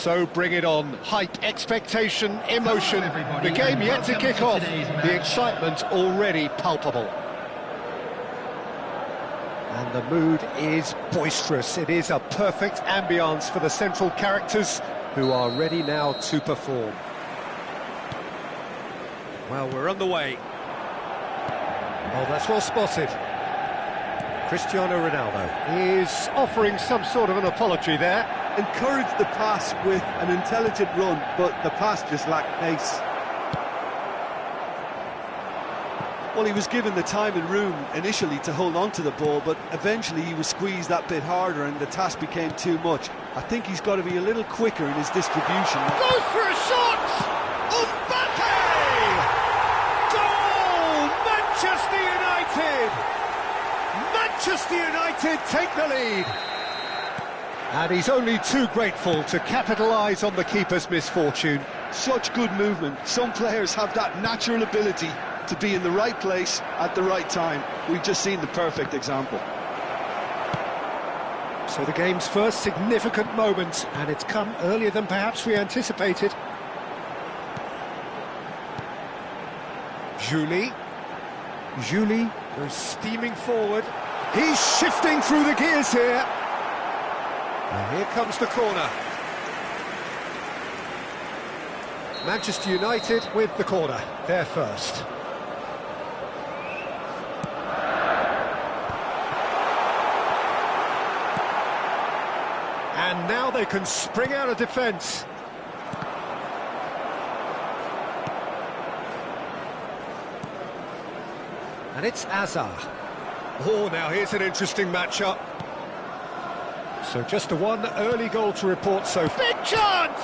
So bring it on. Hype, expectation, emotion. The game yet to kick off. The excitement already palpable. And the mood is boisterous. It is a perfect ambience for the central characters who are ready now to perform. Well, we're on the way. Oh, that's well spotted. Cristiano Ronaldo is offering some sort of an apology there. Encouraged the pass with an intelligent run, but the pass just lacked pace. Well, he was given the time and room initially to hold on to the ball, but eventually he was squeezed that bit harder and the task became too much. I think he's got to be a little quicker in his distribution. Goes for a shot! Mbappe! Goal! Manchester United! Manchester United take the lead. And he's only too grateful to capitalise on the keeper's misfortune. Such good movement. Some players have that natural ability to be in the right place at the right time. We've just seen the perfect example. So the game's first significant moment, and it's come earlier than perhaps we anticipated. Julie goes steaming forward. He's shifting through the gears here. And here comes the corner. Manchester United with the corner, they're first. And now they can spring out of defence. And it's Hazard. Oh, now here's an interesting matchup. So just the one early goal to report so far. Big chance!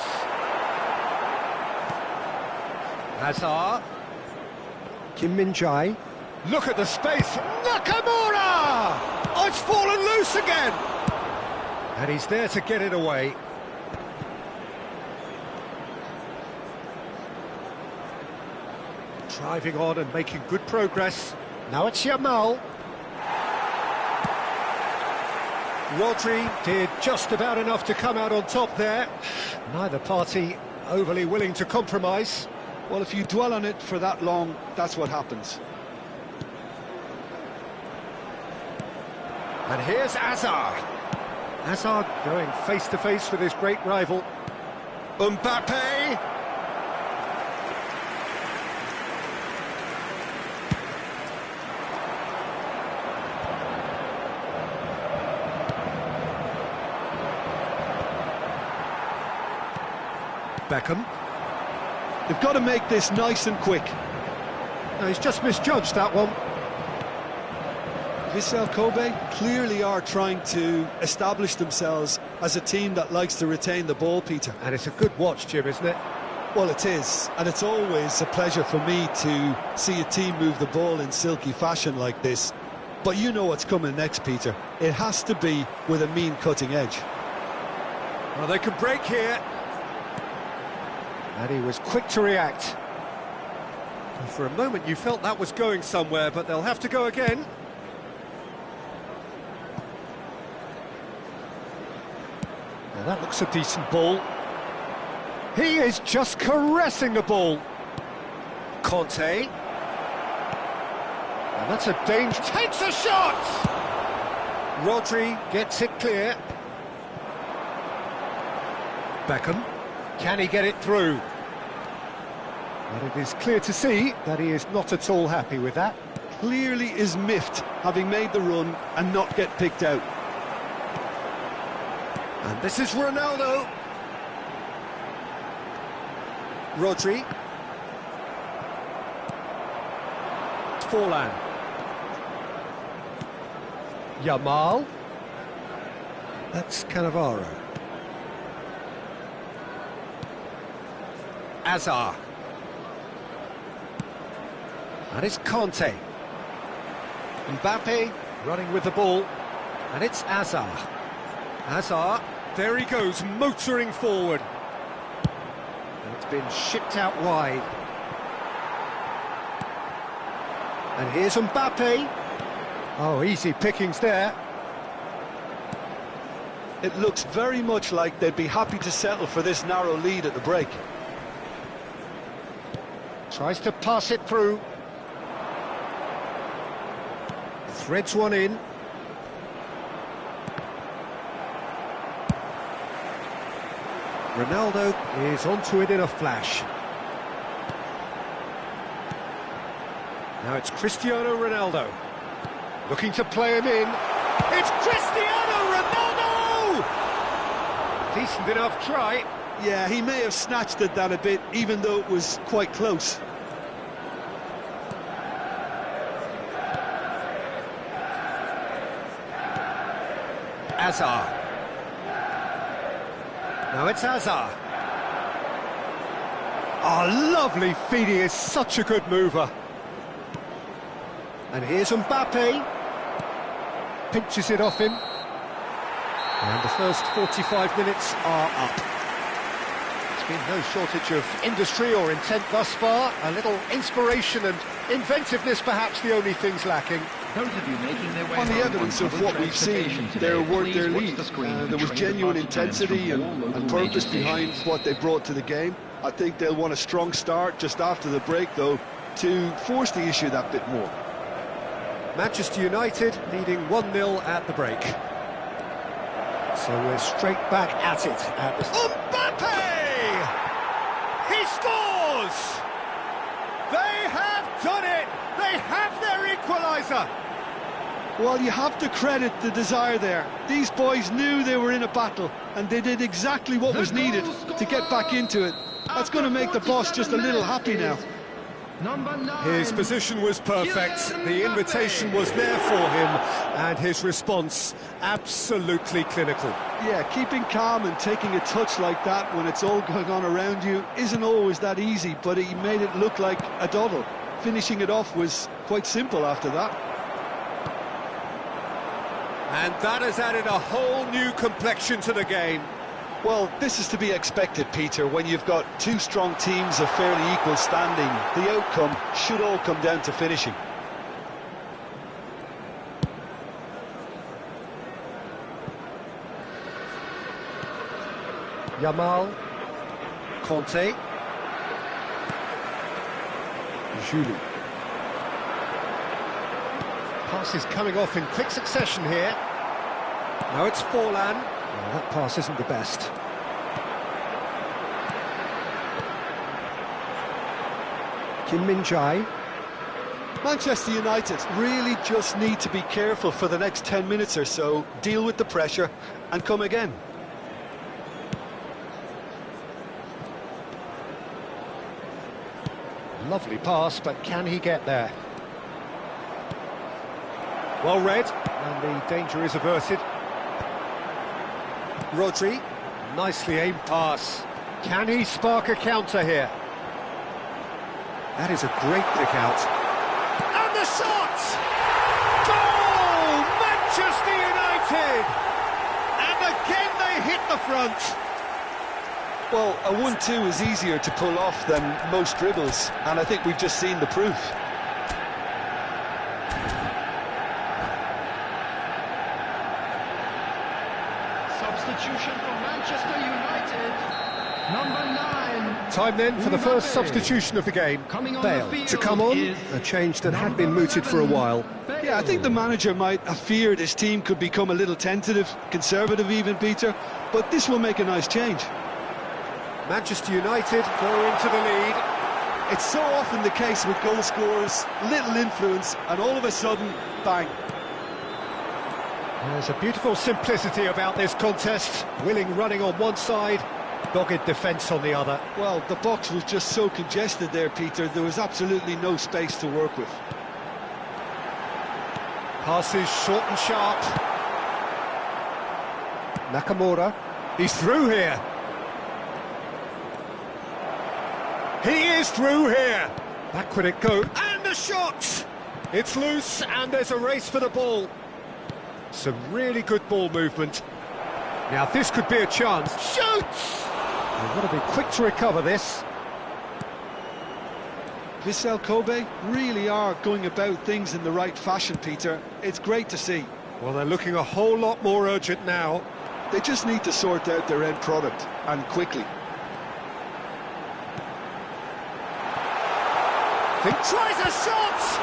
Hazard. Kim Min-jae. Look at the space. Nakamura! Oh, it's fallen loose again! And he's there to get it away. Driving on and making good progress. Now it's Yamal. Rodri did just about enough to come out on top there. Neither party overly willing to compromise. Well, if you dwell on it for that long, that's what happens. And here's Hazard. Hazard going face-to-face with his great rival. Mbappe! Beckham. They've got to make this nice and quick. No, he's just misjudged that one. Vissel Kobe clearly are trying to establish themselves as a team that likes to retain the ball, Peter. And it's a good watch, Jim, isn't it? Well, it is, and it's always a pleasure for me to see a team move the ball in silky fashion like this. But you know what's coming next, Peter. It has to be with a mean cutting edge. Well, they can break here. And he was quick to react. And for a moment you felt that was going somewhere, but they'll have to go again. Now that looks a decent ball. He is just caressing the ball. Conte. And that's a danger. Takes a shot! Rodri gets it clear. Beckham. Can he get it through? But it is clear to see that he is not at all happy with that. Clearly is miffed, having made the run and not get picked out. And this is Ronaldo. Rodri. Forlan. Yamal. That's Cannavaro. Hazard. And it's Conte. Mbappe running with the ball. And it's Hazard. Hazard, there he goes, motoring forward. And it's been shipped out wide. And here's Mbappe. Oh, easy pickings there. It looks very much like they'd be happy to settle for this narrow lead at the break. Tries to pass it through. Threads one in. Ronaldo is onto it in a flash. Now it's Cristiano Ronaldo. Looking to play him in. It's Cristiano Ronaldo! Decent enough try. Yeah, he may have snatched at that a bit, even though it was quite close. Hazard. Now it's Hazard. Oh, lovely feed, he is such a good mover. And here's Mbappe. Pinches it off him. And the first 45 minutes are up. There's been no shortage of industry or intent thus far. A little inspiration and inventiveness, perhaps the only things lacking. On the evidence of what we've seen, they're worth their lead. There was genuine intensity and purpose behind what they brought to the game. I think they'll want a strong start just after the break, though, to force the issue that bit more. Manchester United leading 1-0 at the break. So we're straight back at it. Mbappe! He scores! They have done it! They have their equaliser! Well, you have to credit the desire there. These boys knew they were in a battle, and they did exactly what was needed to get back into it. That's going to make the boss just a little happy now. His position was perfect, the invitation was there for him, and his response absolutely clinical. Yeah, keeping calm and taking a touch like that when it's all going on around you isn't always that easy, but he made it look like a doddle. Finishing it off was quite simple after that. And that has added a whole new complexion to the game. Well, this is to be expected, Peter. When you've got two strong teams of fairly equal standing, the outcome should all come down to finishing. Yamal, Conte, Julie. Passes coming off in quick succession here. Now it's Forlan. Well, that pass isn't the best. Kim Min-jae. Manchester United really just need to be careful for the next 10 minutes or so, deal with the pressure and come again. Lovely pass, but can he get there? Well read, and the danger is averted. Rodri, nicely aimed pass. Can he spark a counter here? That is a great pick out. And the shot! Goal! Manchester United! And again they hit the front. Well, a 1-2 is easier to pull off than most dribbles, and I think we've just seen the proof. Substitution for Manchester United, number 9. Time then for the first substitution of the game. Bale to come on, a change that had been mooted for a while. Yeah, I think the manager might have feared his team could become a little tentative, conservative even, Peter, but this will make a nice change. Manchester United go into the lead. It's so often the case with goal scorers, little influence, and all of a sudden, bang. There's a beautiful simplicity about this contest. Willing running on one side, dogged defence on the other. Well, the box was just so congested there, Peter, there was absolutely no space to work with. Passes short and sharp. Nakamura, he's through here. He is through here. Back would it go, and the shot! It's loose, and there's a race for the ball. Some really good ball movement. Now this could be a chance. Shoots! They've got to be quick to recover this. Vissel Kobe really are going about things in the right fashion, Peter. It's great to see. Well, they're looking a whole lot more urgent now. They just need to sort out their end product, and quickly. Tries a shot!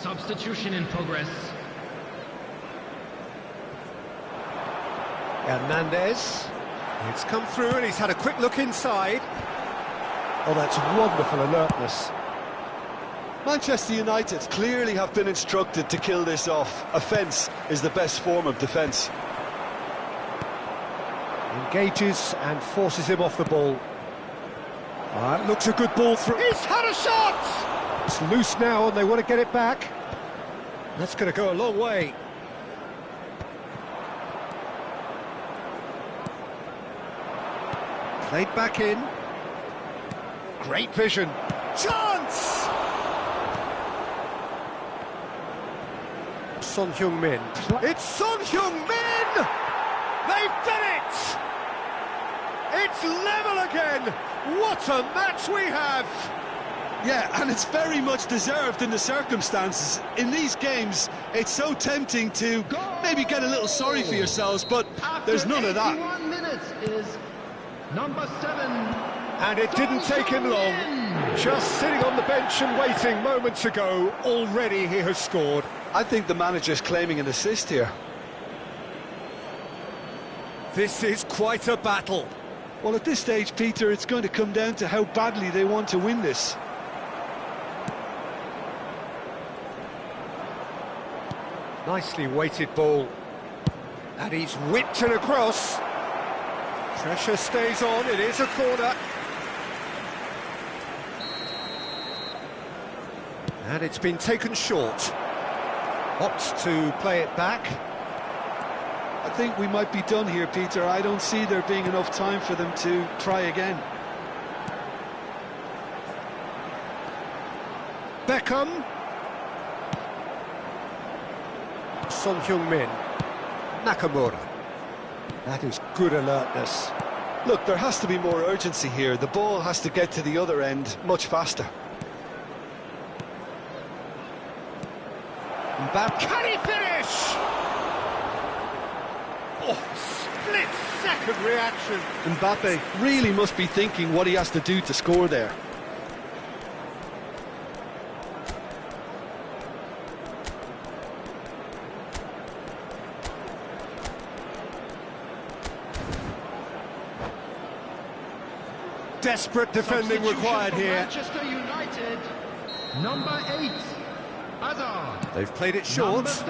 Substitution in progress. Hernandez. It's come through and he's had a quick look inside. Oh, that's wonderful alertness. Manchester United clearly have been instructed to kill this off. Offence is the best form of defence. Engages and forces him off the ball. That looks a good ball through. He's had a shot! It's loose now and they want to get it back. That's going to go a long way. Played back in. Great vision. Chance! Son Heung-min. It's Son Heung-min! They've done it! It's level again! What a match we have! Yeah, and it's very much deserved in the circumstances. In these games, it's so tempting to maybe get a little sorry for yourselves, but there's none of that. 81 minutes is number 7. And it didn't take him long. Just sitting on the bench and waiting moments ago, already he has scored. I think the manager's claiming an assist here. This is quite a battle. Well, at this stage, Peter, it's going to come down to how badly they want to win this. Nicely weighted ball. And he's whipped it across. Pressure stays on, it is a corner. And it's been taken short. Opts to play it back. I think we might be done here, Peter. I don't see there being enough time for them to try again. Beckham. Son Heung-min. Nakamura. That is good alertness. Look, there has to be more urgency here. The ball has to get to the other end much faster. Mbappe. Can he finish? Oh, split-second reaction. Mbappe really must be thinking what he has to do to score there. Desperate defending required here. Manchester United, number 8, Hazard. They've played it short. Number 13,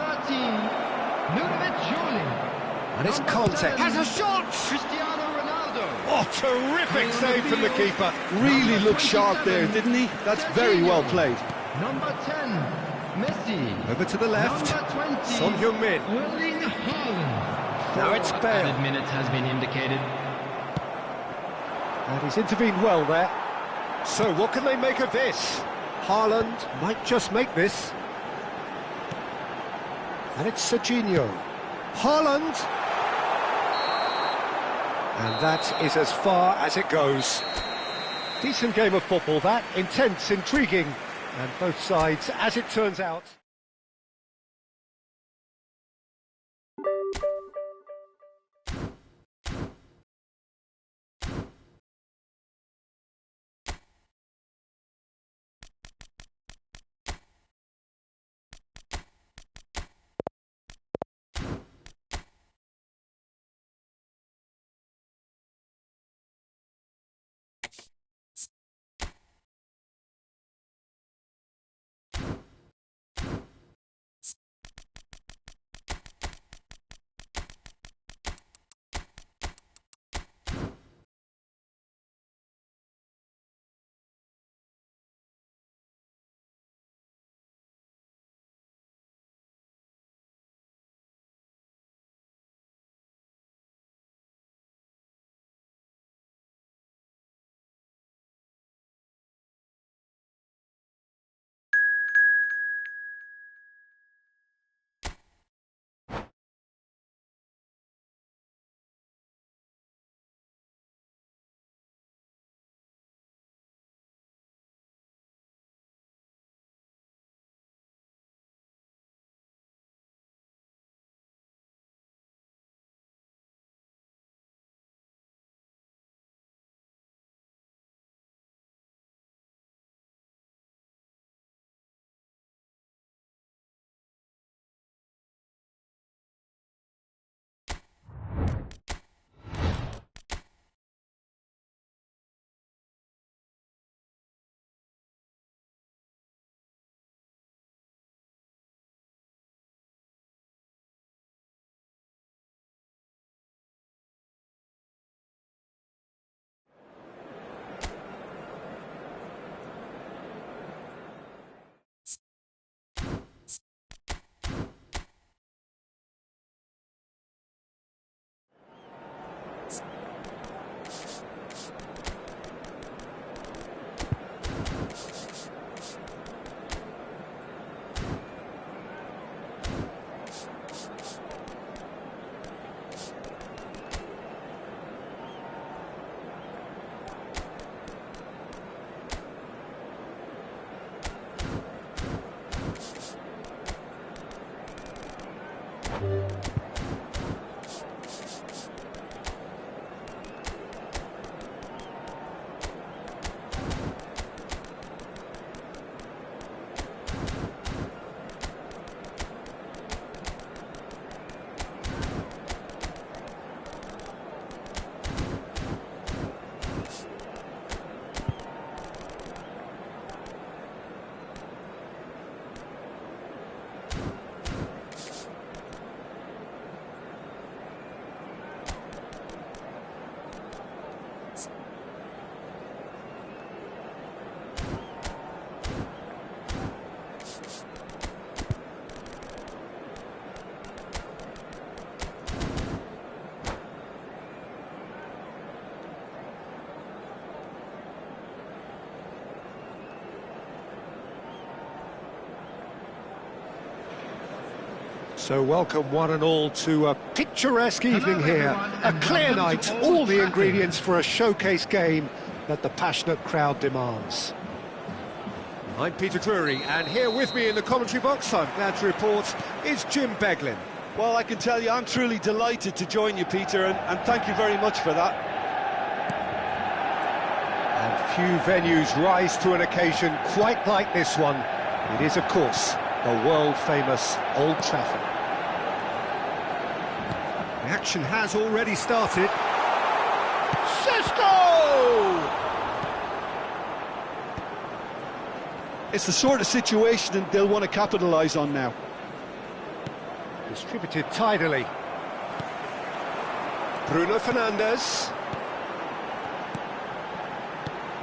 Ludovic Jolie. And it's Number Conte. 7, Has a shot! Cristiano Ronaldo. Oh, terrific save from the keeper. Really looked sharp there, didn't he? That's very well played. Number 10, Messi. Over to the left. Number 20, Son Heung-min. Erling Haaland. Now it's Bale. Added minutes has been indicated. And he's intervened well there. So what can they make of this? Haaland might just make this. And it's Serginho. Haaland! And that is as far as it goes. Decent game of football, that. Intense, intriguing. And both sides, as it turns out... So welcome one and all to a picturesque evening here. A clear night, all the ingredients for a showcase game that the passionate crowd demands. I'm Peter Drury, and here with me in the commentary box, I'm glad to report, is Jim Beglin. Well, I can tell you I'm truly delighted to join you, Peter, and thank you very much for that. And few venues rise to an occasion quite like this one. It is, of course, the world-famous Old Trafford. The action has already started. Cisco! It's the sort of situation that they'll want to capitalise on now. Distributed tidily. Bruno Fernandes.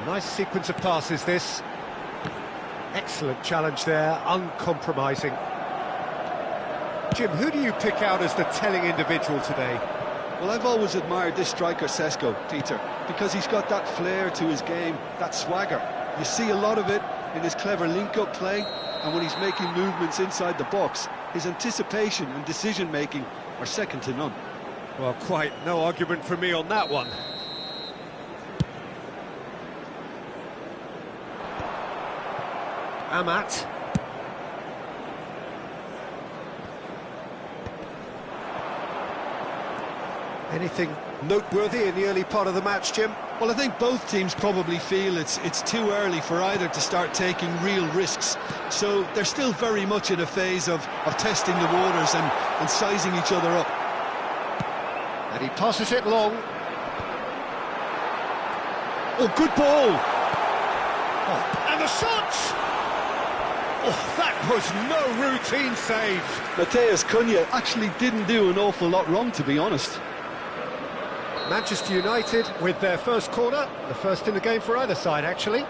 Nice sequence of passes, this. Excellent challenge there, uncompromising. Jim, who do you pick out as the telling individual today? Well, I've always admired this striker, Sesko, Peter, because he's got that flair to his game, that swagger. You see a lot of it in his clever link-up play, and when he's making movements inside the box, his anticipation and decision-making are second to none. Well, quite no argument from me on that one. Amat. Anything noteworthy in the early part of the match, Jim? Well, I think both teams probably feel it's too early for either to start taking real risks. So they're still very much in a phase of testing the waters and sizing each other up. And he passes it long. Oh, good ball! Oh, and the shot! Oh, that was no routine save. Matheus Cunha actually didn't do an awful lot wrong, to be honest. Manchester United with their first corner, the first in the game for either side, actually.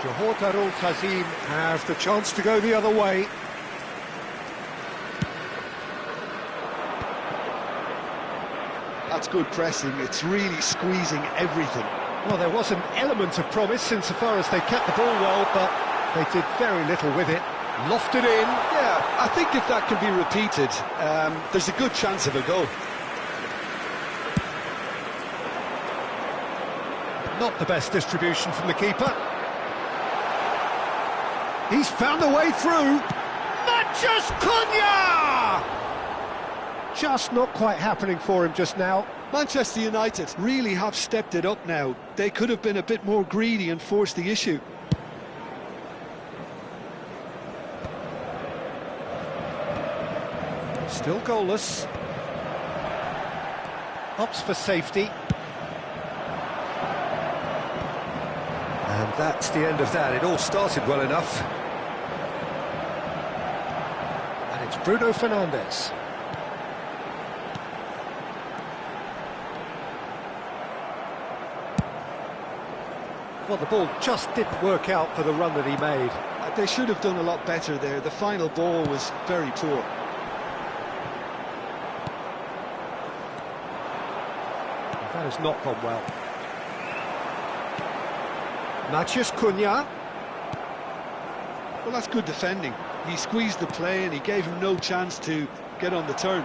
Johor Darul Tazim have the chance to go the other way. That's good pressing, it's really squeezing everything. Well, there was an element of promise insofar as they kept the ball well, but they did very little with it. Lofted in. Yeah, I think if that can be repeated, there's a good chance of a goal. Not the best distribution from the keeper. He's found a way through. Matches Cunha! Just not quite happening for him just now. Manchester United really have stepped it up now. They could have been a bit more greedy and forced the issue. Still goalless. Opts for safety. And that's the end of that. It all started well enough. And it's Bruno Fernandes. Well, the ball just didn't work out for the run that he made. They should have done a lot better there. The final ball was very poor. That has not gone well. Matches Cunha. Well, that's good defending. He squeezed the play and he gave him no chance to get on the turn.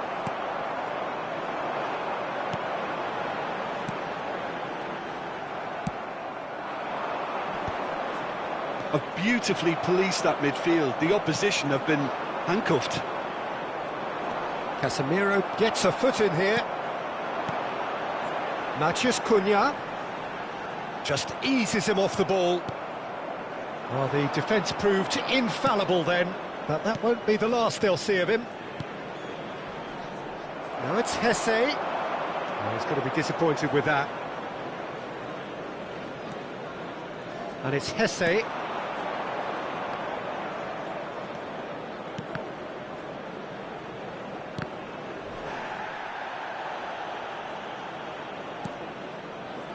have beautifully policed that midfield. The opposition have been handcuffed. Casemiro gets a foot in here. Matheus Cunha just eases him off the ball. Well, the defence proved infallible then, but that won't be the last they'll see of him. Now it's Hesse. Oh, he's going to be disappointed with that. And it's Hesse.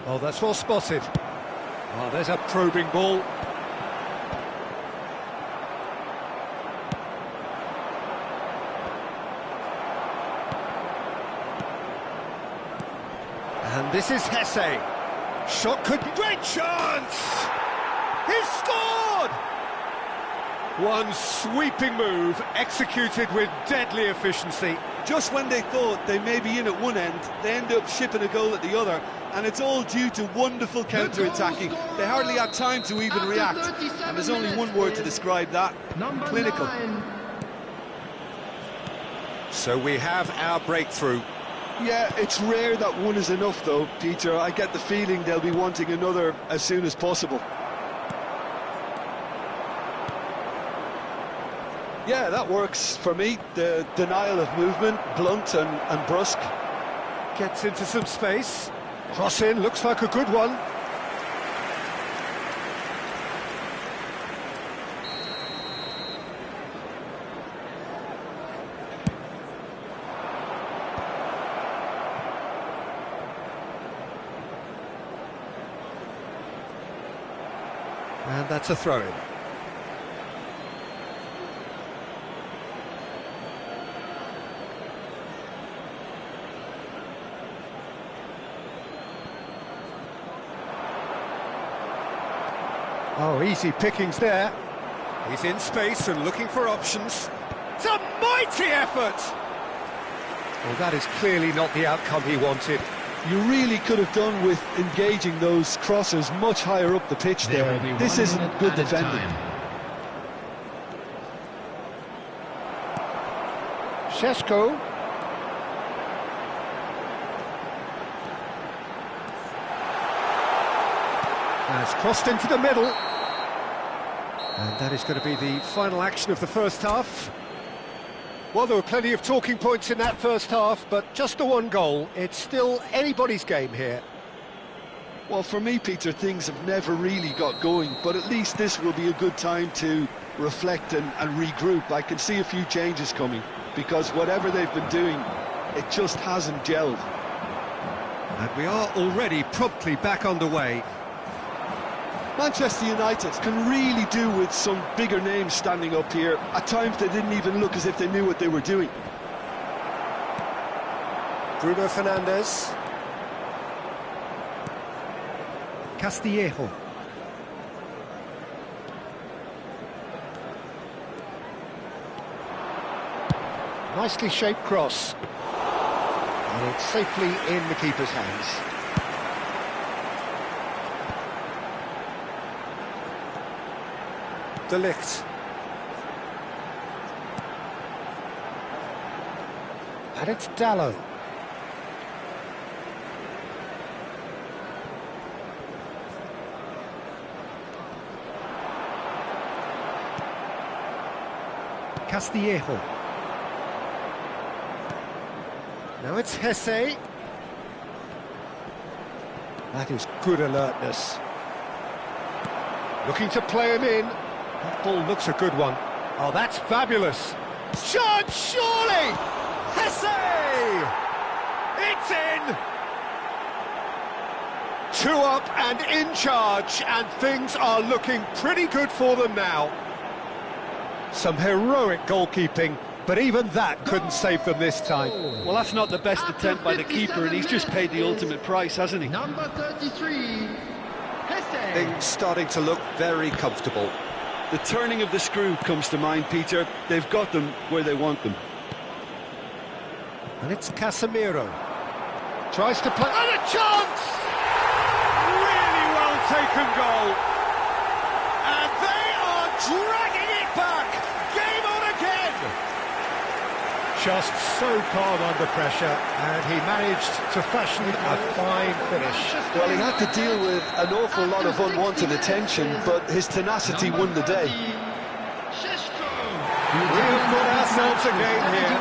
Oh, that's well spotted. Oh, there's a probing ball. And this is Hesse. Shot could be... Great chance! He's scored! One sweeping move, executed with deadly efficiency. Just when they thought they may be in at one end, they end up shipping a goal at the other, and it's all due to wonderful counter-attacking. They hardly had time to even react, and there's only one word to describe that: clinical. So we have our breakthrough. Yeah, it's rare that one is enough though, Peter. I get the feeling they'll be wanting another as soon as possible. Yeah, that works for me. The denial of movement, blunt and brusque. Gets into some space. Cross in, looks like a good one. And that's a throw-in. Oh, easy pickings there. He's in space and looking for options. It's a mighty effort! Well, that is clearly not the outcome he wanted. You really could have done with engaging those crossers much higher up the pitch there. This isn't good defending. Šeško. Has crossed into the middle. And that is going to be the final action of the first half. Well, there were plenty of talking points in that first half, but just the one goal. It's still anybody's game here. Well, for me, Peter, things have never really got going, but at least this will be a good time to reflect and regroup. I can see a few changes coming, because whatever they've been doing, it just hasn't gelled. And we are already promptly back underway. Manchester United can really do with some bigger names standing up here. At times they didn't even look as if they knew what they were doing. Bruno Fernandes. Castillejo. Nicely shaped cross. And it's safely in the keeper's hands. De Ligt. And it's Dallo. Castillejo. Now it's Hesse. That is good alertness. Looking to play him in. That ball looks a good one. Oh, that's fabulous. Shot, surely! Hesse! It's in! 2 up and in charge, and things are looking pretty good for them now. Some heroic goalkeeping, but even that couldn't save them this time. Well, that's not the best attempt by the keeper, and he's just paid the ultimate price, hasn't he? Number 33, Hesse. Things starting to look very comfortable. The turning of the screw comes to mind, Peter. They've got them where they want them. And it's Casemiro. Tries to play... And a chance! Really well taken goal. And they Just so calm under pressure, and he managed to fashion a fine finish. Well, he had to deal with an awful lot of unwanted attention, but his tenacity won the day. We have got ourselves a game here.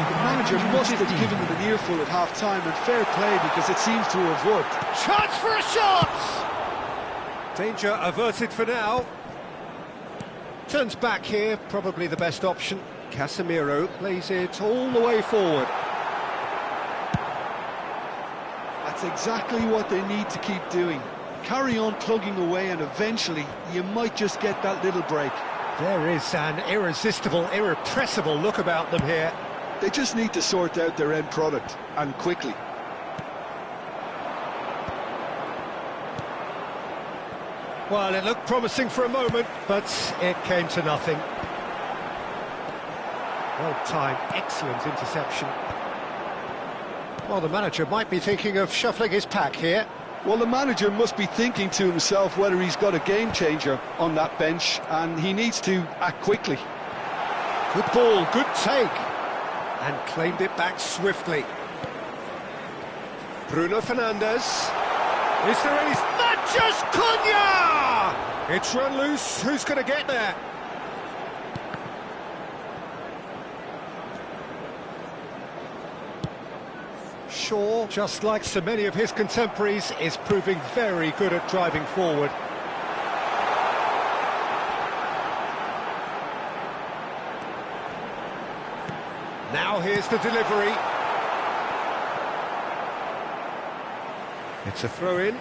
The manager must have given them an earful at half-time, and fair play, because it seems to have worked. Chance for a shot! Danger averted for now. Turns back here, probably the best option. Casemiro plays it all the way forward. That's exactly what they need to keep doing. Carry on plugging away, and eventually you might just get that little break. There is an irresistible, irrepressible look about them here. They just need to sort out their end product, and quickly. Well, it looked promising for a moment, but it came to nothing. Well-timed, excellent interception. Well, the manager might be thinking of shuffling his pack here. Well, the manager must be thinking to himself whether he's got a game-changer on that bench, and he needs to act quickly. Good ball, good take. And claimed it back swiftly. Bruno Fernandes. Is there any... Matches Cunha! It's run loose. Who's going to get there? Shaw, just like so many of his contemporaries, is proving very good at driving forward. Now here's the delivery. It's a throw-in.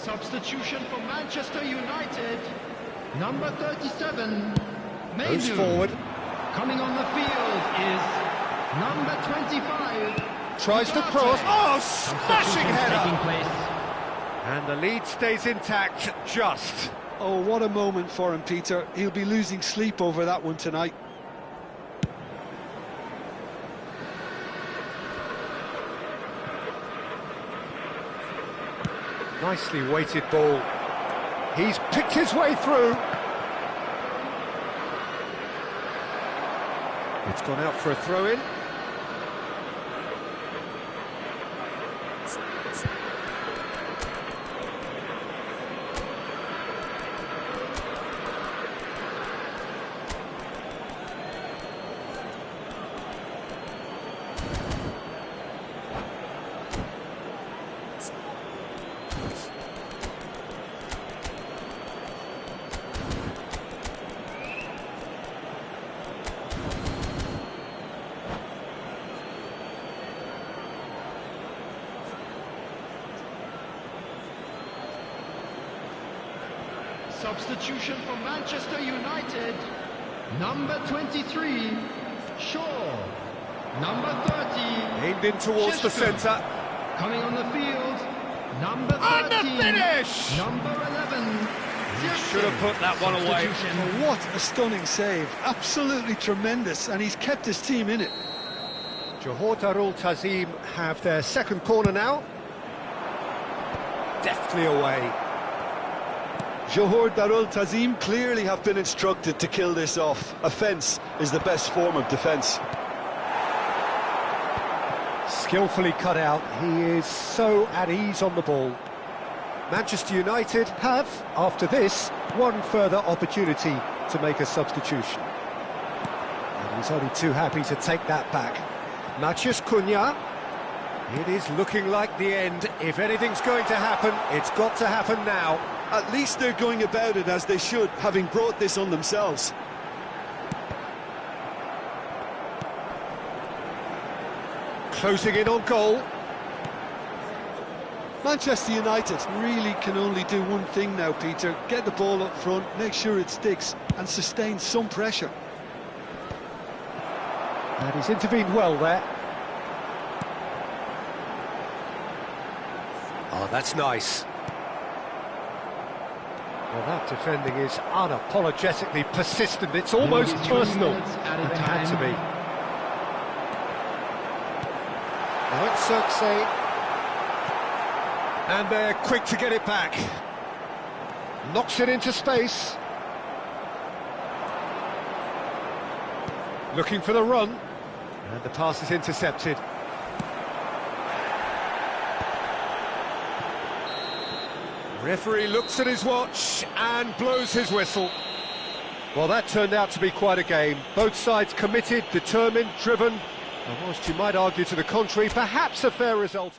Substitution for Manchester United. Number 37, Moves Manu. forward. Coming on the field is number 25. Tries to Ugarte. cross. Oh, smashing Taking header! place. And the lead stays intact, just. Oh, what a moment for him, Peter. He'll be losing sleep over that one tonight. Nicely weighted ball. He's picked his way through. It's gone out for a throw-in. Substitution for Manchester United. Number 23, Shaw. Number 30. Aimed in towards the centre. Coming on the field, number 13. And the finish! Number 11. Should have put that one away. Oh, what a stunning save. Absolutely tremendous, and he's kept his team in it. Johor Darul Tazim have their second corner now. Deftly away. Johor Darul Tazim clearly have been instructed to kill this off. Offence is the best form of defence. Skillfully cut out. He is so at ease on the ball. Manchester United have, after this, one further opportunity to make a substitution. And he's only too happy to take that back. Mathias Cunha. It is looking like the end. If anything's going to happen, it's got to happen now. At least they're going about it as they should, having brought this on themselves. Closing in on goal. Manchester United really can only do one thing now, Peter. Get the ball up front, make sure it sticks, and sustain some pressure. And he's intervened well there. Oh, that's nice. Well, that defending is unapologetically persistent. It's almost personal. It had to be. Now it's Circe. And they're quick to get it back. Knocks it into space. Looking for the run. And the pass is intercepted. Referee looks at his watch and blows his whistle. Well, that turned out to be quite a game. Both sides committed, determined, driven. And whilst you might argue to the contrary, perhaps a fair result.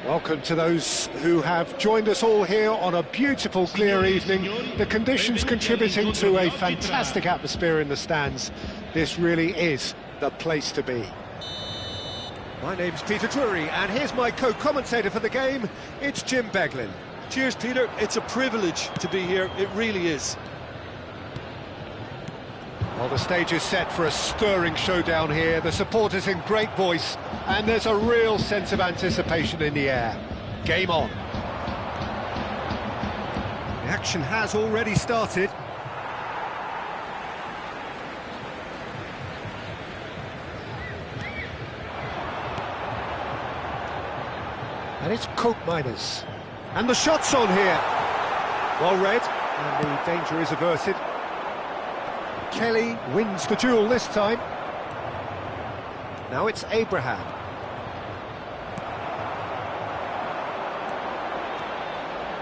Welcome to those who have joined us all here on a beautiful, clear evening. The conditions contributing to a fantastic atmosphere in the stands. This really is the place to be. My name's Peter Drury, and here's my co-commentator for the game. It's Jim Beglin. Cheers, Peter. It's a privilege to be here. It really is. Well, the stage is set for a stirring showdown here. The supporters in great voice, and there's a real sense of anticipation in the air. Game on. The action has already started. And it's Coke Miners. And the shot's on here. Well read, and the danger is averted. Kelly wins the duel this time. Now it's Abraham.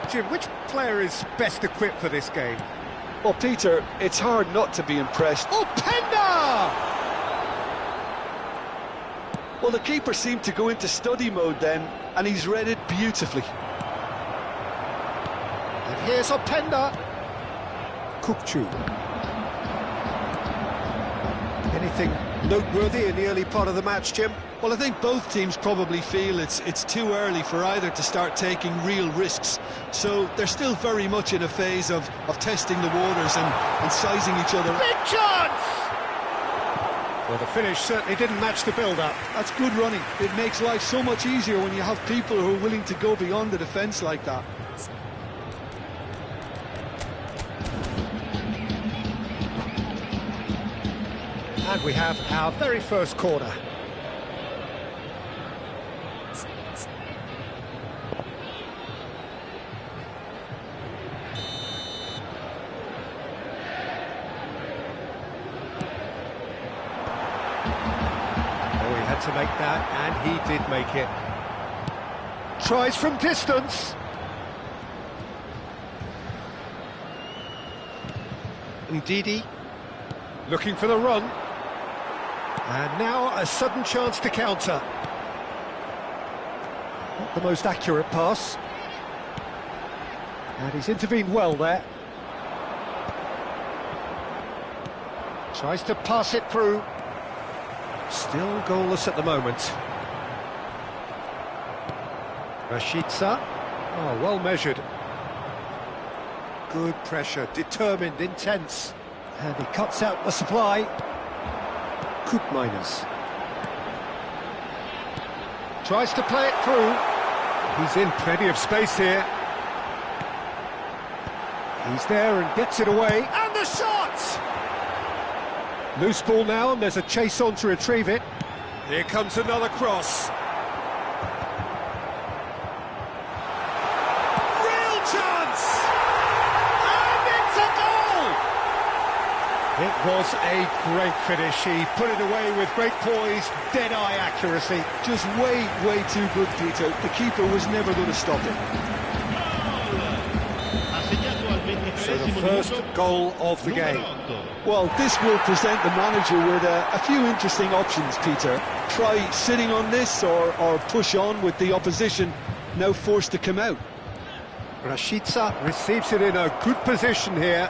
Jim, which player is best equipped for this game? Well, Peter, it's hard not to be impressed. Oh, Penda! Well, the keeper seemed to go into study mode then, and he's read it beautifully. And here's Openda. Kukchu. Anything noteworthy in the early part of the match, Jim? Well, I think both teams probably feel it's too early for either to start taking real risks. So they're still very much in a phase of testing the waters and sizing each other. Big chance! Well, the finish certainly didn't match the build-up. That's good running. It makes life so much easier when you have people who are willing to go beyond the defence like that. And we have our very first corner. Oh, he had to make that, and he did make it. Tries from distance. Ndidi looking for the run. And now a sudden chance to counter. Not the most accurate pass. And he's intervened well there. Tries to pass it through. Still goalless at the moment. Rashica. Oh, well measured. Good pressure, determined, intense. And he cuts out the supply. Cook Miners. Tries to play it through. He's in plenty of space here. He's there and gets it away. And the shot! Loose ball now, and there's a chase on to retrieve it. Here comes another cross. Real chance! And it's a goal! It was a great finish. He put it away with great poise, dead-eye accuracy. Just way too good, Peter. The keeper was never going to stop it. So the first goal of the game. Well, this will present the manager with a few interesting options, Peter. Try sitting on this or push on with the opposition now forced to come out. Rashica receives it in a good position here.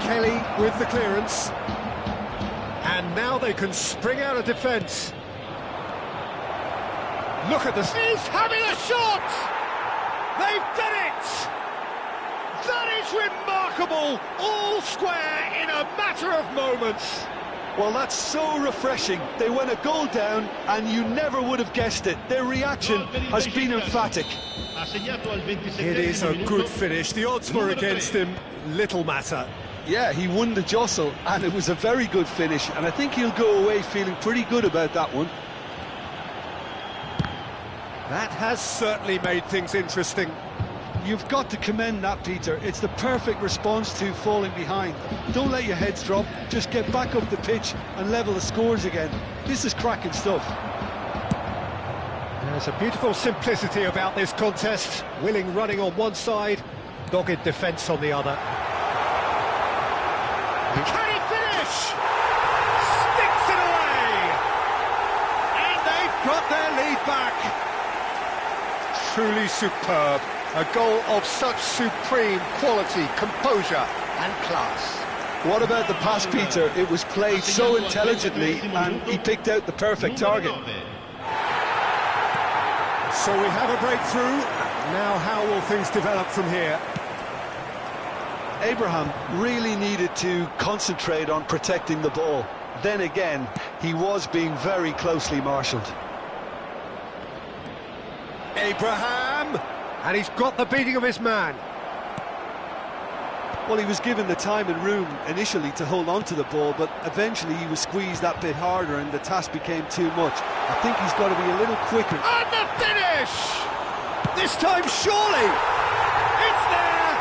Kelly with the clearance. And now they can spring out of defence. Look at this. He's having a shot! They've done it! That is remarkable! All square in a matter of moments. Well, that's so refreshing. They went a goal down and you never would have guessed it. Their reaction has been emphatic. It is a good finish. The odds were against him. Little matter. Yeah, he won the jostle, and it was a very good finish, and I think he'll go away feeling pretty good about that one. That has certainly made things interesting. You've got to commend that, Peter. It's the perfect response to falling behind. Don't let your heads drop, just get back up the pitch and level the scores again. This is cracking stuff. There's a beautiful simplicity about this contest. Willing running on one side, dogged defence on the other. Can he finish? Sticks it away! And they've got their lead back. Truly superb. A goal of such supreme quality, composure and class. What about the pass, Peter? It was played so intelligently and he picked out the perfect target. So we have a breakthrough. Now how will things develop from here? Abraham really needed to concentrate on protecting the ball. Then again, he was being very closely marshalled. Abraham! And he's got the beating of his man. Well, he was given the time and room initially to hold on to the ball, but eventually he was squeezed that bit harder and the task became too much. I think he's got to be a little quicker. And the finish! This time, surely! It's there!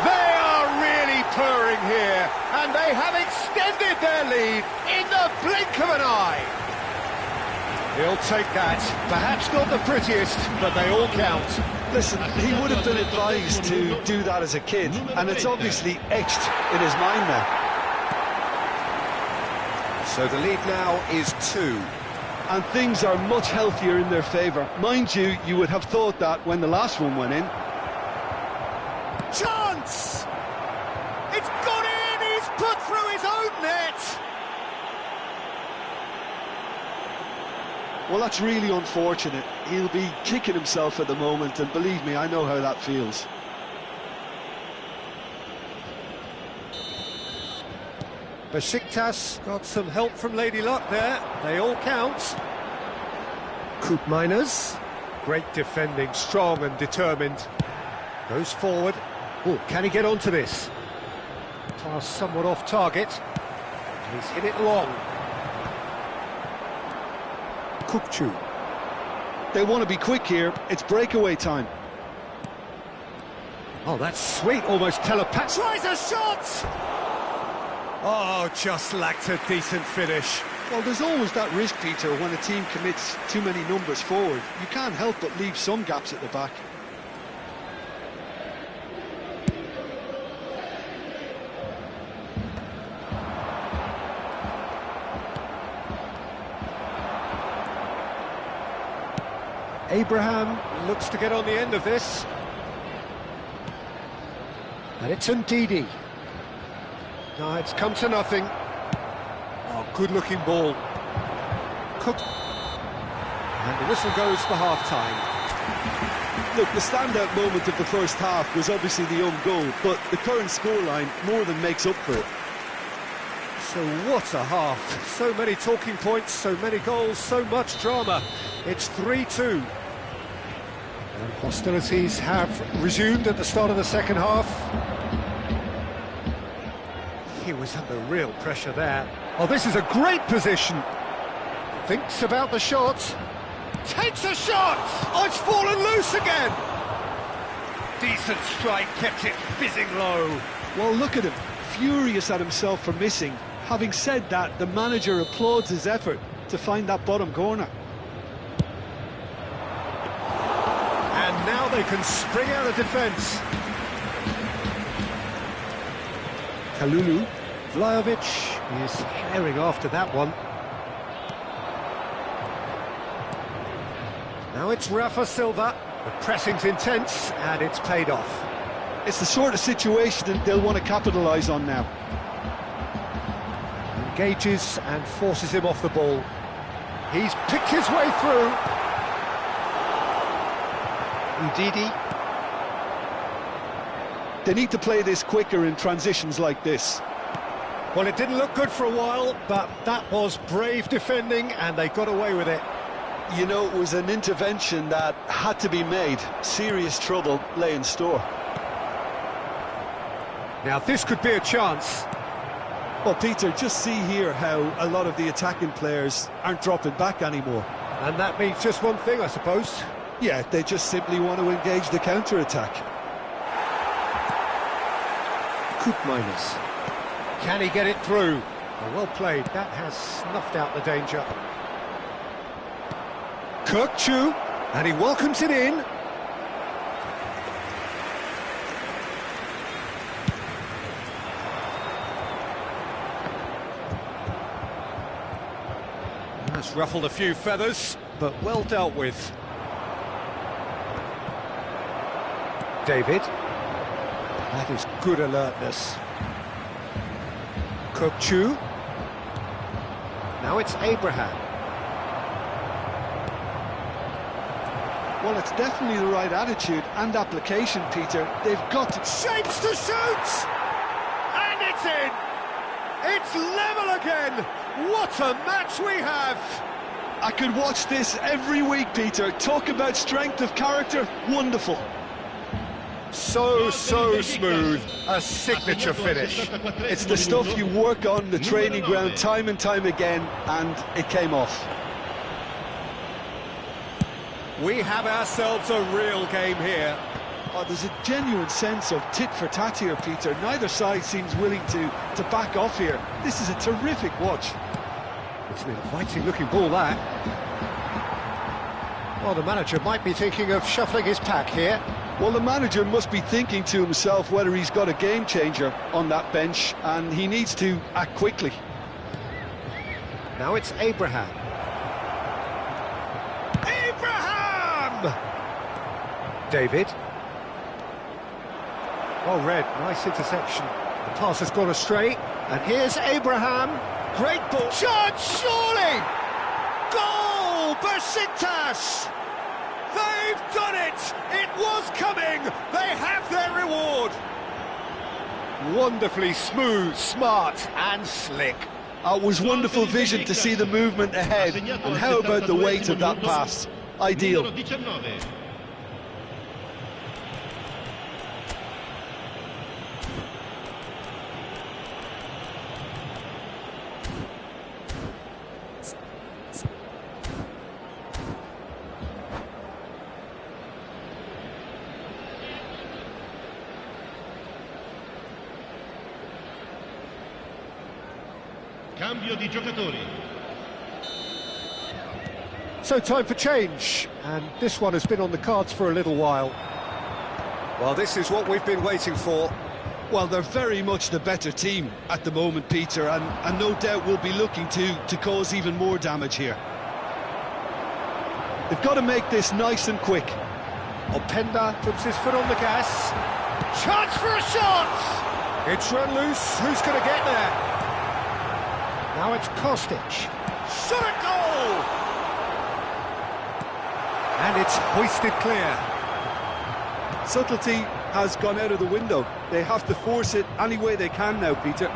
They are really purring here, and they have extended their lead in the blink of an eye. He'll take that. Perhaps not the prettiest, but they all count. Listen, he would have been advised to do that as a kid, and it's obviously etched in his mind now. So the lead now is 2. And things are much healthier in their favour. Mind you, you would have thought that when the last one went in. Chance! It's gone in! He's put through his own net! Well, that's really unfortunate. He'll be kicking himself at the moment, and believe me, I know how that feels. Besiktas got some help from Lady Luck there. They all count. Coop Miners, great defending, strong and determined. Goes forward. Oh, can he get onto this? Pass somewhat off target. He's hit it long. Kukcu. They want to be quick here. It's breakaway time. Oh, that's sweet, almost telepathic. Tries a shot! Oh, just lacked a decent finish. Well, there's always that risk, Peter, when a team commits too many numbers forward. You can't help but leave some gaps at the back. Abraham looks to get on the end of this. And it's Ndidi. No, it's come to nothing. Oh, good-looking ball. Cook. And the whistle goes for half-time. Look, the standout moment of the first half was obviously the own goal, but the current scoreline more than makes up for it. So what a half. So many talking points, so many goals, so much drama. It's 3-2. And hostilities have resumed at the start of the second half. He was under real pressure there. Oh, this is a great position. Thinks about the shot. Takes a shot! Oh, it's fallen loose again! Decent strike, kept it fizzing low. Well, look at him, furious at himself for missing. Having said that, the manager applauds his effort to find that bottom corner. And now they can spring out of defence. Kalulu. Vlahovic is herring after that one. Now it's Rafa Silva. The pressing's intense and it's paid off. It's the sort of situation that they'll want to capitalise on now. Engages and forces him off the ball. He's picked his way through. Ndidi. They need to play this quicker in transitions like this. Well, it didn't look good for a while, but that was brave defending and they got away with it. You know, it was an intervention that had to be made. Serious trouble lay in store. Now this could be a chance. Well, Peter, just see here how a lot of the attacking players aren't dropping back anymore. And that means just one thing, I suppose. Yeah, they just simply want to engage the counter-attack. Coop Miners. Can he get it through? Well played. That has snuffed out the danger. Kukcu, and he welcomes it in. That's ruffled a few feathers, but well dealt with. David. That is good alertness. Kokchu. Now it's Abraham. Well, it's definitely the right attitude and application, Peter. They've got to... Shapes to shoot! And it's in! It's level again! What a match we have! I could watch this every week, Peter. Talk about strength of character. Wonderful. So smooth. A signature finish. It's the stuff you work on the training ground time and time again, and it came off. We have ourselves a real game here. Oh, there's a genuine sense of tit for tat here, Peter. Neither side seems willing to back off here. This is a terrific watch. It's an inviting-looking ball, that. Well, the manager might be thinking of shuffling his pack here. Well, the manager must be thinking to himself whether he's got a game-changer on that bench, and he needs to act quickly. Now it's Abraham. David. Well read, nice interception. The pass has gone astray, and here's Abraham. Great ball. Chance, surely! Goal! Besiktas! They've done it! It was coming! They have their reward! Wonderfully smooth, smart and slick. It was wonderful vision to see the movement ahead, and how about the weight of that pass? Ideal. Cambio di giocatori. So time for change, and this one has been on the cards for a little while. Well, this is what we've been waiting for. Well, they're very much the better team at the moment, Peter, and no doubt will be looking to cause even more damage here. They've got to make this nice and quick. Openda puts his foot on the gas. Chance for a shot! It's run loose. Who's going to get there? Now it's Kostic. Shot at goal! And it's hoisted clear. Subtlety has gone out of the window. They have to force it any way they can now, Peter.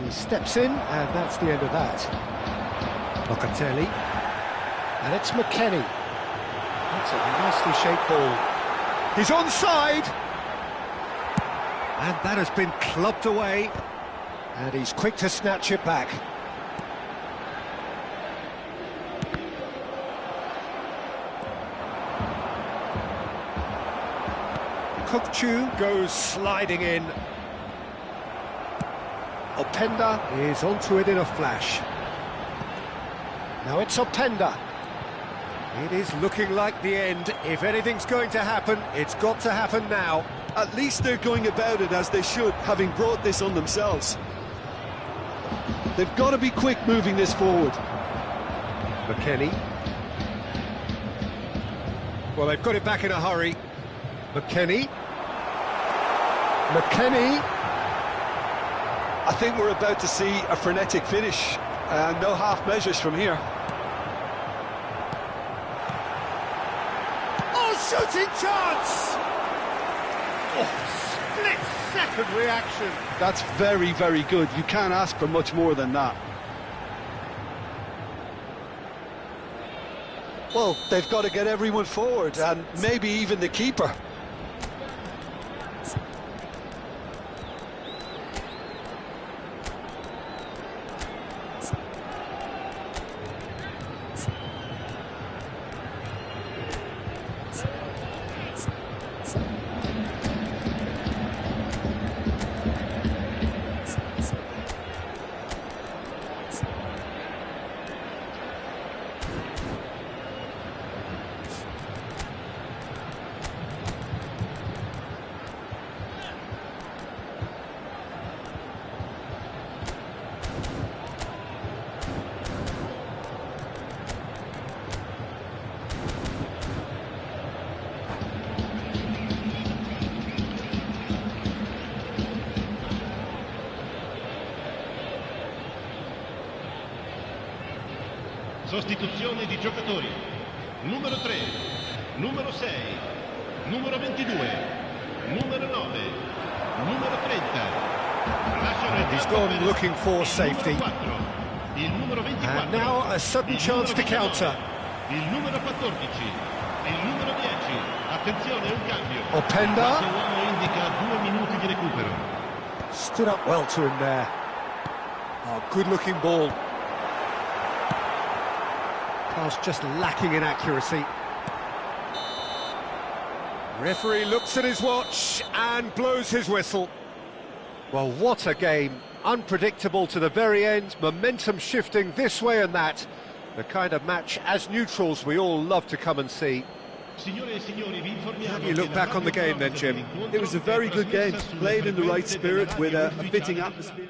He steps in, and that's the end of that. Locatelli. And it's McKennie. That's a nicely shaped ball. He's onside! And that has been clubbed away. And he's quick to snatch it back. Kokchu goes sliding in. Openda is onto it in a flash. Now it's Openda. It is looking like the end. If anything's going to happen, it's got to happen now. At least they're going about it as they should, having brought this on themselves. They've got to be quick moving this forward. McKennie. Well, they've got it back in a hurry. McKennie. McKennie. I think we're about to see a frenetic finish. No half measures from here. Oh, shooting chance! Oh, split-second reaction. That's very, very good. You can't ask for much more than that. Well, they've got to get everyone forward, and maybe even the keeper. Sostituzione di giocatori. Numero 3, numero 6, numero 22, numero 9, numero 30. He's gone looking for safety. Il numero 24. And now a sudden chance to counter. Il numero 14, il numero 10. Attenzione, un cambio. Openda. Questo uomo indica 2 minuti di recupero. Stood up well to him there. Oh, good-looking ball. Pass just lacking in accuracy. Referee looks at his watch and blows his whistle. Well, what a game. Unpredictable to the very end, momentum shifting this way and that. The kind of match, as neutrals, we all love to come and see. How do you look back on the game then, Jim? It was a very good game, played in the right spirit with a fitting atmosphere.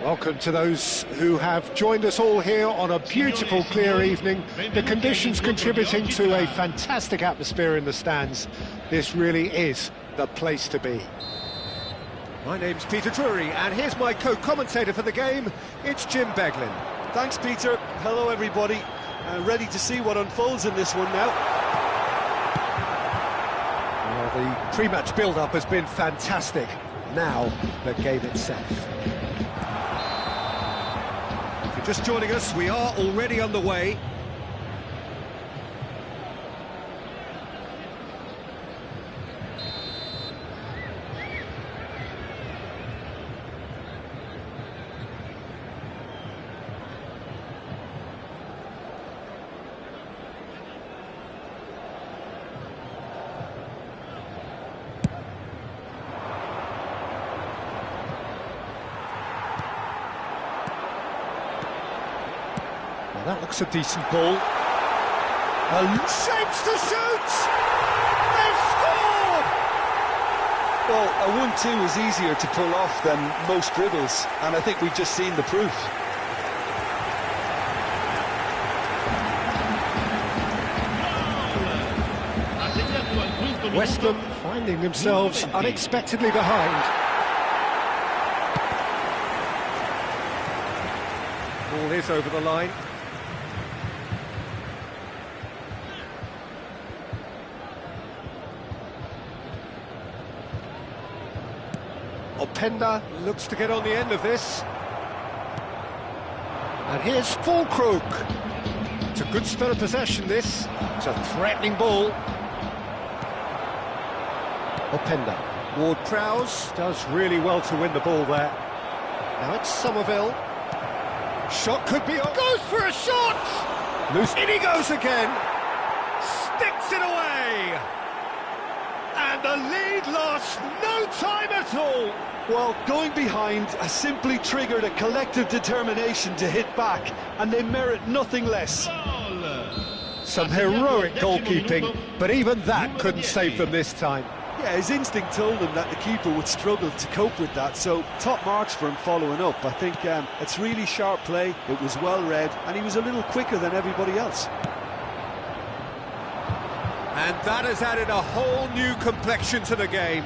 Welcome to those who have joined us all here on a beautiful, clear evening. The conditions contributing to a fantastic atmosphere in the stands. This really is the place to be. My name's Peter Drury, and here's my co-commentator for the game. It's Jim Beglin. Thanks, Peter. Hello, everybody. Ready to see what unfolds in this one now. Well, the pre-match build-up has been fantastic. Now, the game itself. If you're just joining us, we are already underway. That looks a decent ball. Shapes to shoot! They've scored! Well, a 1-2 is easier to pull off than most dribbles, and I think we've just seen the proof. West Ham finding themselves unexpectedly behind. Ball is over the line. Openda looks to get on the end of this. And here's Fulkrug. It's a good spell of possession, this. It's a threatening ball. Openda. Ward-Prowse does really well to win the ball there. Now it's Somerville. Shot could be on. Goes for a shot! Loose. In he goes again. Sticks it away. And the lead lost no time at all. Well, going behind has simply triggered a collective determination to hit back, and they merit nothing less. Some heroic goalkeeping, but even that couldn't save them this time. Yeah, his instinct told him that the keeper would struggle to cope with that, so top marks for him following up. I think it's really sharp play, it was well read, and he was a little quicker than everybody else. And that has added a whole new complexion to the game.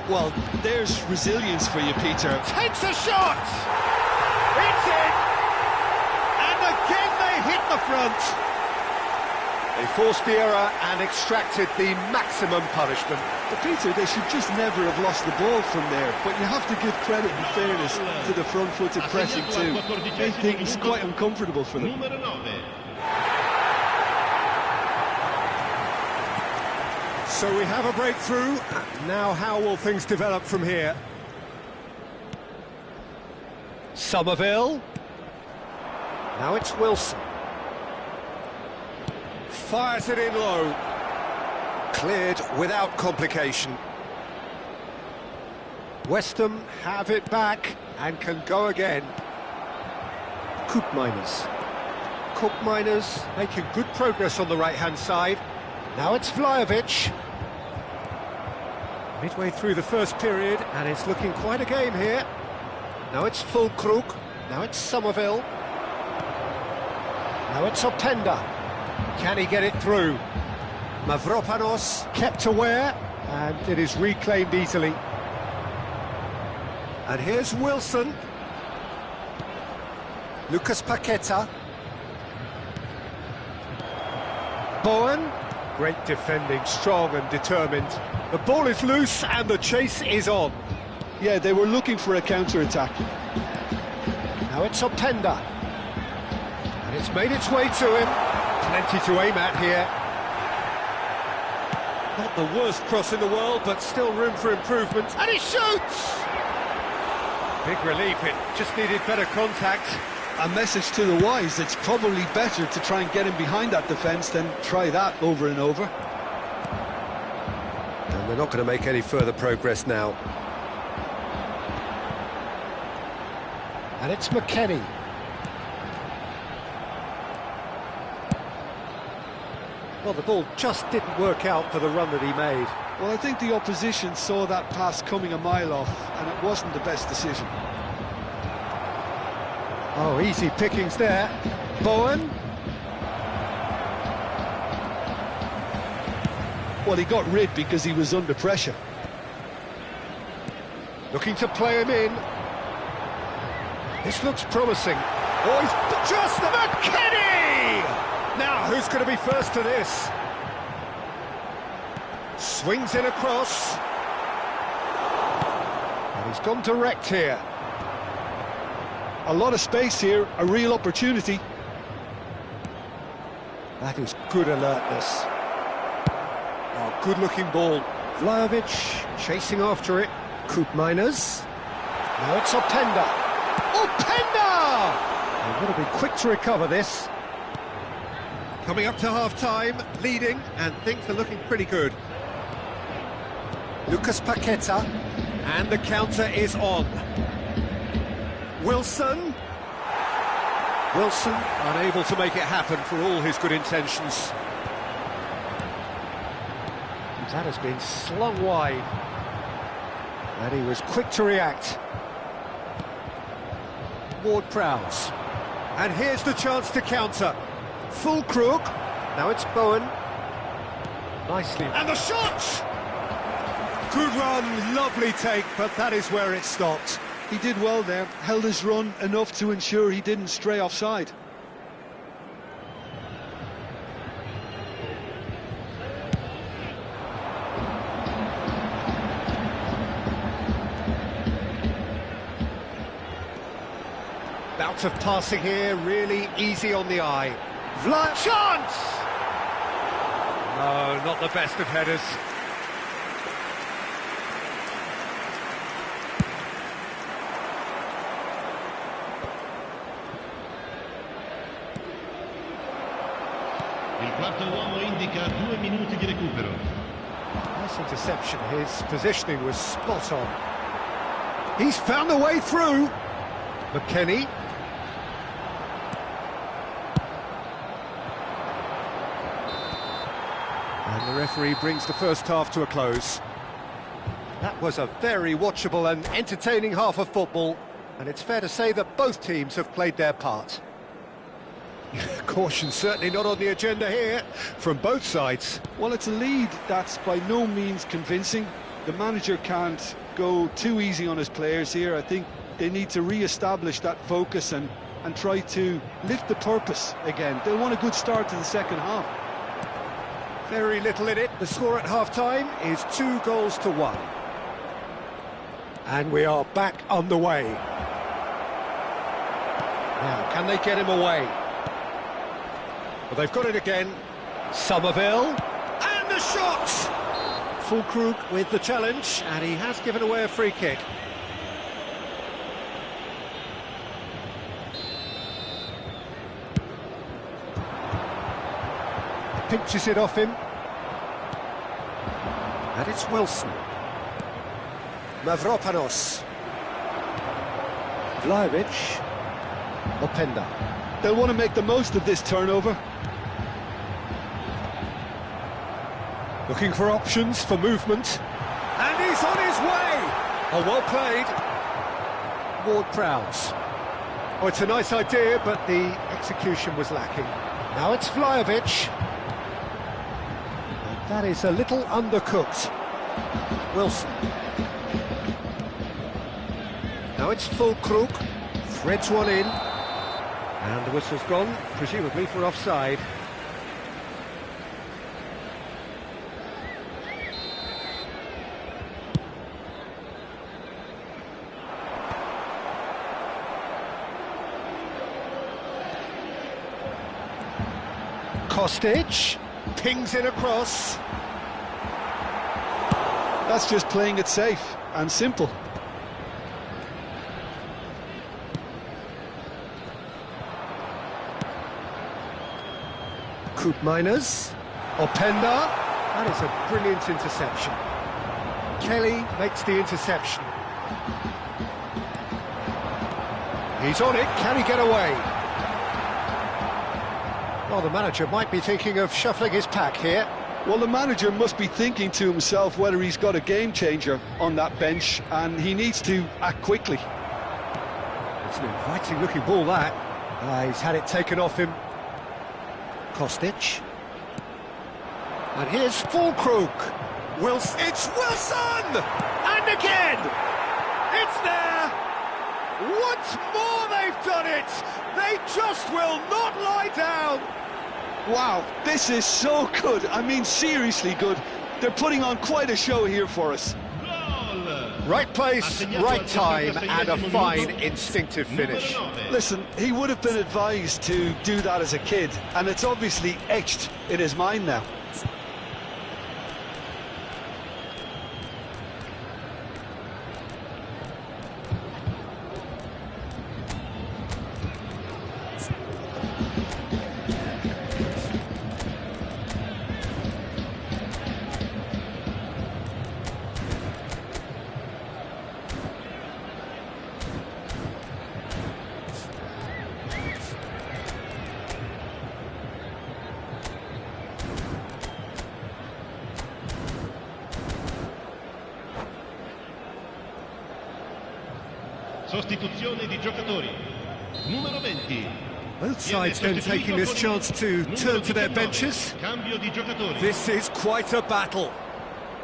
Well, there's resilience for you, Peter. Takes a shot! It's in! And again they hit the front. They forced the error and extracted the maximum punishment. But Peter, they should just never have lost the ball from there. But you have to give credit and fairness to the front-footed pressing too. Made things quite uncomfortable for them. So we have a breakthrough. Now how will things develop from here? Somerville. Now it's Wilson. Fires it in low. Cleared without complication. West Ham have it back and can go again. Koopmeiners. Koopmeiners making good progress on the right-hand side. Now it's Vlahovic. Midway through the first period, and it's looking quite a game here. Now it's Fulkrug. Now it's Somerville. Now it's Openda. Can he get it through? Mavropanos kept aware, and it is reclaimed easily. And here's Wilson. Lucas Paqueta. Bowen. Great defending, strong and determined. The ball is loose and the chase is on. Yeah, they were looking for a counter-attack. Now it's Openda. And it's made its way to him. Plenty to aim at here. Not the worst cross in the world, but still room for improvement. And he shoots! Big relief, it just needed better contact. A message to the wise, it's probably better to try and get him behind that defence than try that over and over. And they're not going to make any further progress now. And it's McKennie. Well, the ball just didn't work out for the run that he made. Well, I think the opposition saw that pass coming a mile off, and it wasn't the best decision. Oh, easy pickings there. Bowen. Well, he got rid because he was under pressure. Looking to play him in. This looks promising. Oh, he's just McKennie! Now, who's going to be first to this? Swings in across. And he's gone direct here. A lot of space here, a real opportunity. That is good alertness. Oh, good-looking ball. Vlahovic chasing after it. Koopmeiners. Now it's Openda. Openda! They've got to be quick to recover this. Coming up to half-time, leading, and things are looking pretty good. Lucas Paqueta, and the counter is on. Wilson. Wilson unable to make it happen for all his good intentions. That has been slung wide. And he was quick to react. Ward-Prowse. And here's the chance to counter. Full crook. Now it's Bowen. Nicely. And the shot! Good run, lovely take, but that is where it stopped. He did well there, held his run enough to ensure he didn't stray offside. Bout of passing here, really easy on the eye. Chance! No, not the best of headers. Il quarto uomo indica 2 minuti di recupero. Nice interception, his positioning was spot on. He's found a way through. McKennie. And the referee brings the first half to a close. That was a very watchable and entertaining half of football, and it's fair to say that both teams have played their part. Caution certainly not on the agenda here, from both sides. Well, it's a lead that's by no means convincing. The manager can't go too easy on his players here. I think they need to re-establish that focus and try to lift the purpose again. They'll want a good start to the second half. Very little in it. The score at half-time is 2-1. And we are back underway. Now, can they get him away? Well, they've got it again. Somerville. And the shot! Fulkrug with the challenge, and he has given away a free kick. Pinches it off him. And it's Wilson. Mavropanos. Vlahovic. Openda. They'll want to make the most of this turnover. Looking for options, for movement. And he's on his way! Oh, well played. Ward-Prowse. Oh, it's a nice idea, but the execution was lacking. Now it's Vlahovic. And that is a little undercooked. Wilson. Now it's Fulkrug. Threads one in. And the whistle's gone, presumably for offside. Kostic pings it across. That's just playing it safe and simple. Koopmeiners. Openda. That is a brilliant interception. Kelly makes the interception. He's on it. Can he get away? Well, the manager might be thinking of shuffling his pack here. Well, the manager must be thinking to himself whether he's got a game changer on that bench, and he needs to act quickly. It's It's an inviting looking ball, that. He's had it taken off him. Kostic. And here's Fulkrug. It's Wilson! And again! It's there! Once more they've done it! They just will not lie down! Wow, this is so good. I mean, seriously good. They're putting on quite a show here for us. Right place, right time, and a fine instinctive finish. Listen, he would have been advised to do that as a kid, and it's obviously etched in his mind now. Sostituzione di giocatori. Numero 20. Both sides then taking this chance to turn to their benches. Cambio di giocatori. This is quite a battle.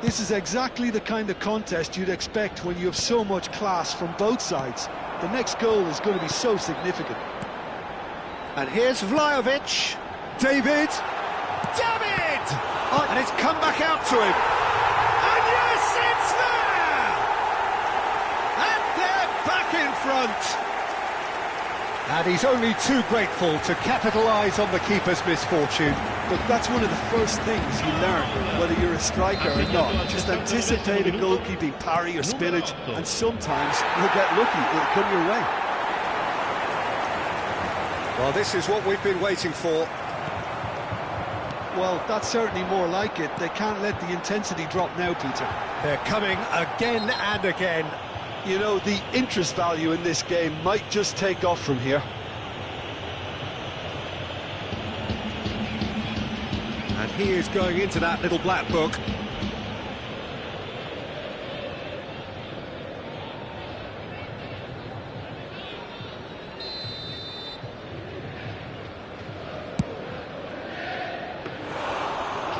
This is exactly the kind of contest you'd expect when you have so much class from both sides. The next goal is going to be so significant. And here's Vlahovic. David! Oh, and it's come back out to him. And yes, it's there! And they're back in front. And he's only too grateful to capitalise on the keeper's misfortune. But that's one of the first things you learn, whether you're a striker or not. Just anticipate a goalkeeping parry or spillage, and sometimes you'll get lucky, it'll come your way. Well, this is what we've been waiting for. Well, that's certainly more like it. They can't let the intensity drop now, Peter. They're coming again and again. You know, the interest value in this game might just take off from here. And he is going into that little black book.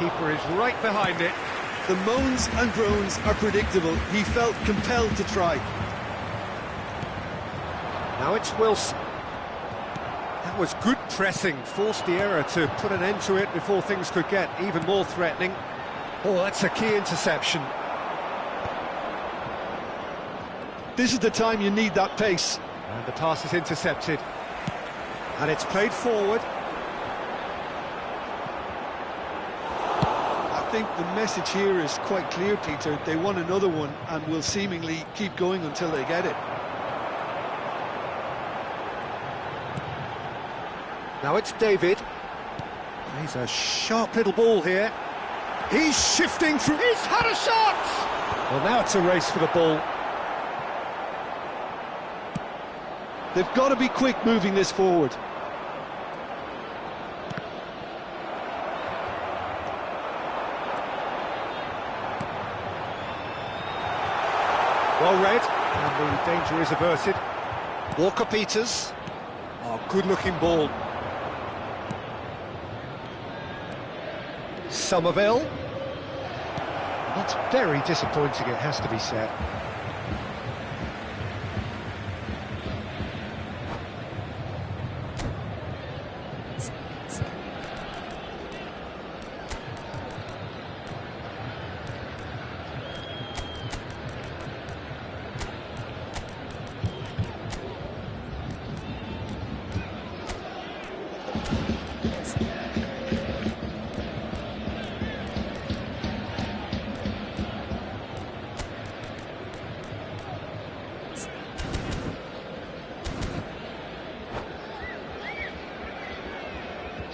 Keeper is right behind it. The moans and groans are predictable. He felt compelled to try. Now it's Wilson. That was good pressing, forced the error to put an end to it before things could get even more threatening. Oh, that's a key interception. This is the time you need that pace. And the pass is intercepted. And it's played forward. I think the message here is quite clear, Peter. They want another one and will seemingly keep going until they get it. Now it's David. He's a sharp little ball here. He's shifting through. He's had a shot! Well, now it's a race for the ball. They've got to be quick moving this forward. Well read, and the danger is averted. Walker-Peters. Oh, good-looking ball. Somerville. That's very disappointing, it has to be said.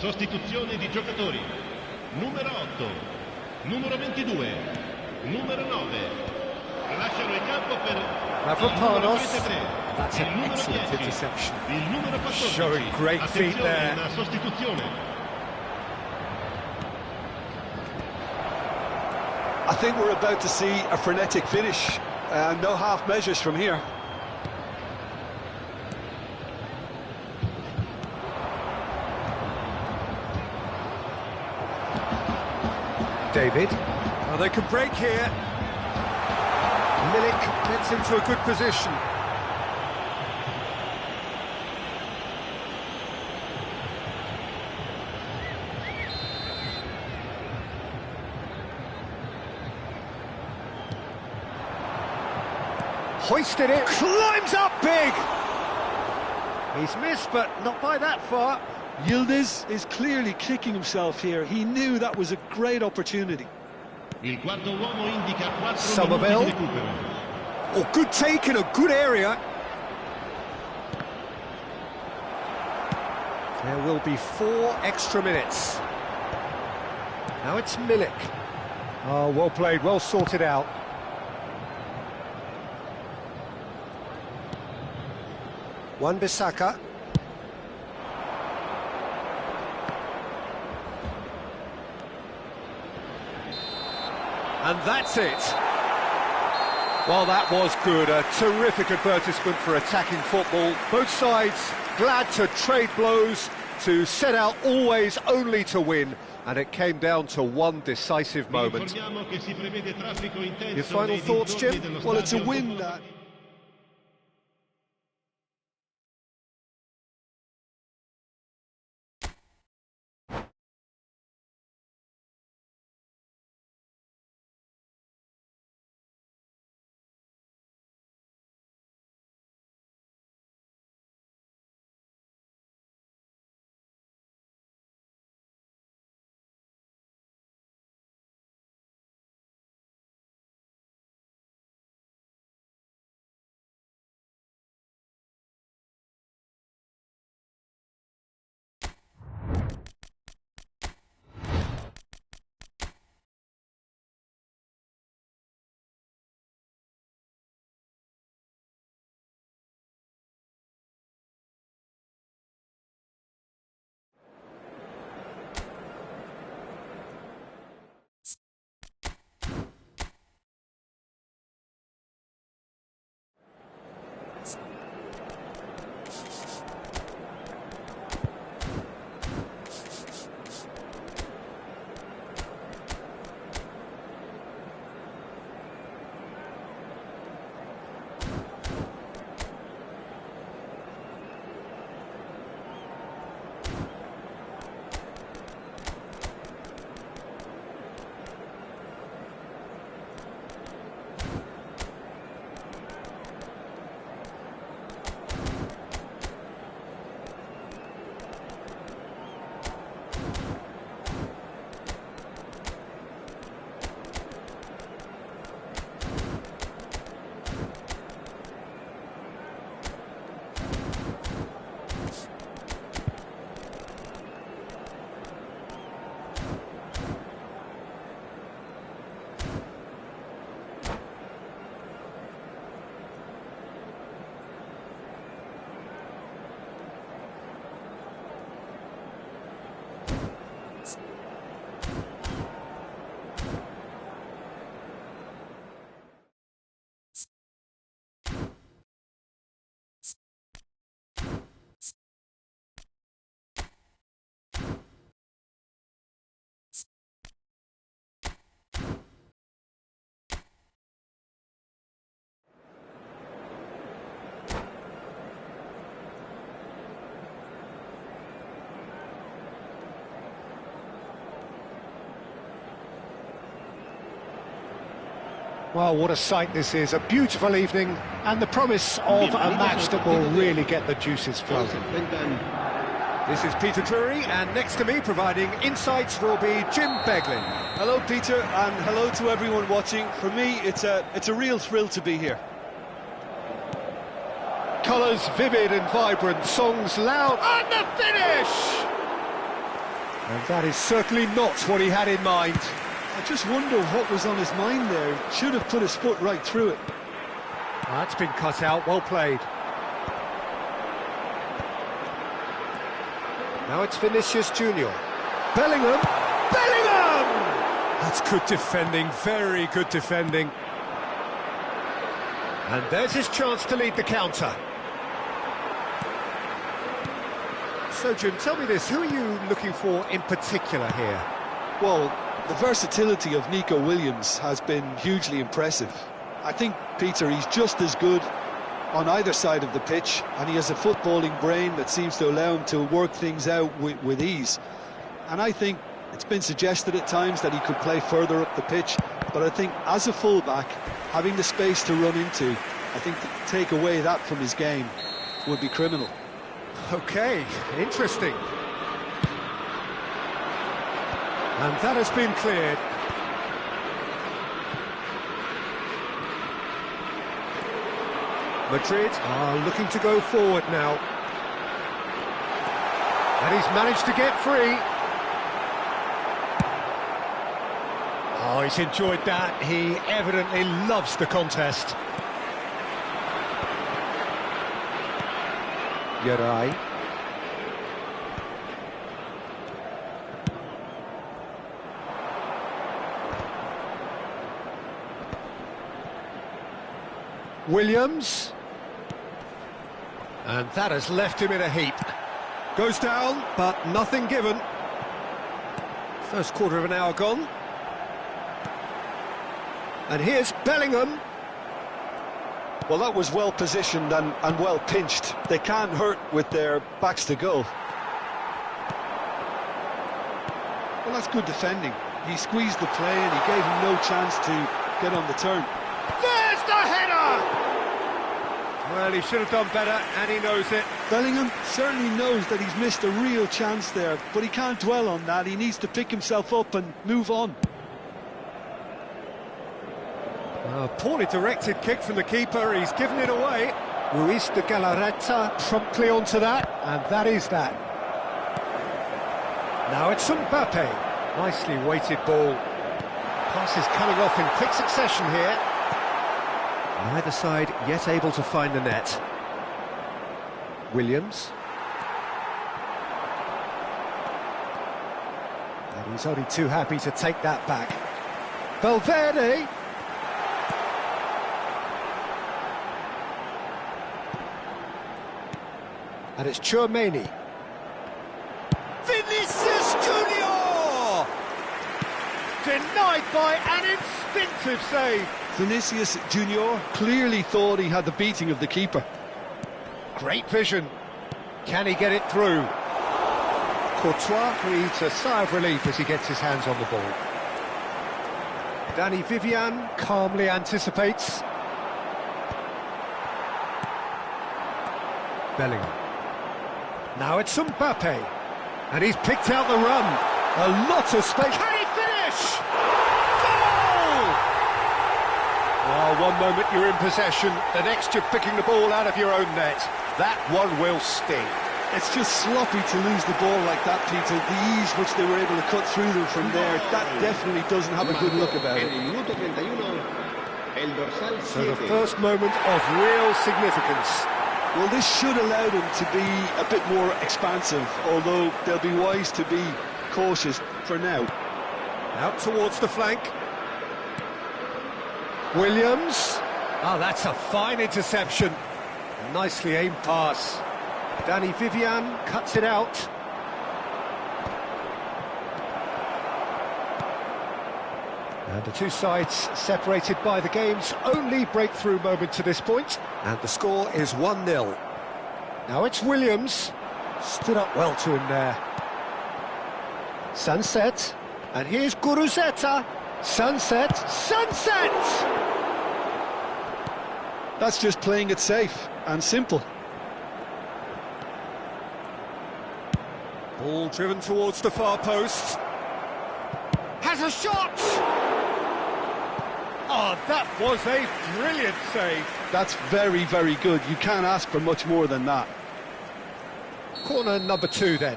Sostituzione di giocatori. Numero 8, numero 22, numero 9. Lasciano il campo per Mavropanos. il 23. That's Il an numero excellent 10, interception. il numero 14. Showing great feet Attenzione, there. una sostituzione. I think we're about to see a frenetic finish. No half measures from here. David. Well, they can break here. Milik gets into a good position. Hoisted it, climbs up big! He's missed, but not by that far. Yildiz is clearly kicking himself here. He knew that was a great opportunity. Il quarto uomo indica 4 Somerville. minuti di recupero. Oh, good take in a good area. There will be 4 extra minutes. Now it's Milik. Oh, well played, well sorted out. Wan-Bissaka. And that's it. Well, that was good. A terrific advertisement for attacking football. Both sides glad to trade blows, to set out always only to win. And it came down to one decisive moment. Your final thoughts, Jim? Well, it's a win that... Well, what a sight this is. A beautiful evening and the promise of a match that will really get the juices flowing. This is Peter Drury, and next to me providing insights will be Jim Beglin. Hello, Peter, and hello to everyone watching. For me, it's a real thrill to be here. Colours vivid and vibrant, songs loud, and the finish! And that is certainly not what he had in mind. I just wonder what was on his mind there. Should have put his foot right through it. That's been cut out, well played. Now it's Vinicius Junior. Bellingham! Bellingham! That's good defending, very good defending. And there's his chance to lead the counter. So, Jim, tell me this, who are you looking for in particular here? Well, The versatility of Nico Williams has been hugely impressive. I think, Peter, he's just as good on either side of the pitch, and he has a footballing brain that seems to allow him to work things out with ease. And I think it's been suggested at times that he could play further up the pitch, but I think as a fullback, having the space to run into, I think to take away that from his game would be criminal. Okay, interesting. And that has been cleared. Madrid are looking to go forward now. And he's managed to get free. Oh, he's enjoyed that. He evidently loves the contest. Yarai. Williams. And that has left him in a heap. Goes down, but nothing given. First quarter of an hour gone. And here's Bellingham. Well, that was well positioned and well pinched. They can't hurt with their backs to goal. Well, that's good defending. He squeezed the play and he gave him no chance to get on the turn. There's the header! Well, he should have done better, and he knows it. Bellingham certainly knows that he's missed a real chance there, but he can't dwell on that. He needs to pick himself up and move on. A poorly directed kick from the keeper, he's given it away. Ruiz de Galarreta promptly onto that, and that is that. Now it's Mbappe. Nicely weighted ball. Passes coming off in quick succession here. Neither side yet able to find the net. Williams. And he's only too happy to take that back. Valverde. And it's Tchouaméni. Vinicius Junior! Denied by an instinctive save. Vinicius Junior clearly thought he had the beating of the keeper. Great vision. Can he get it through? Courtois breathes a sigh of relief as he gets his hands on the ball. Danny Vivian calmly anticipates. Bellingham. Now it's Mbappe. And he's picked out the run. A lot of space. Can he finish? Goal! Oh, one moment you're in possession, the next you're picking the ball out of your own net. That one will sting. It's just sloppy to lose the ball like that, Peter. The ease which they were able to cut through them from there, that definitely doesn't have a good look about it. So the first moment of real significance. Well, this should allow them to be a bit more expansive, although they'll be wise to be cautious for now. Out towards the flank. Williams. Oh, that's a fine interception. Nicely aimed pass. Danny Vivian cuts it out. And the two sides separated by the game's only breakthrough moment to this point. And the score is 1-0. Now it's Williams. Stood up well to him there. Sunset. And here's Guruzeta. Sunset. Sunset! That's just playing it safe and simple. Ball driven towards the far post. Has a shot! Oh, that was a brilliant save. That's very, very good. You can't ask for much more than that. Corner number 2 then.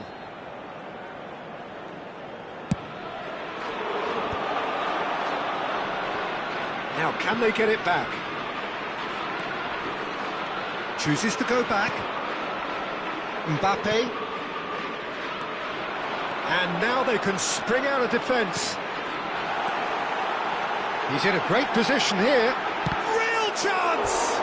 Now, can they get it back? Chooses to go back. Mbappe. And now they can spring out of defence. He's in a great position here. Real chance!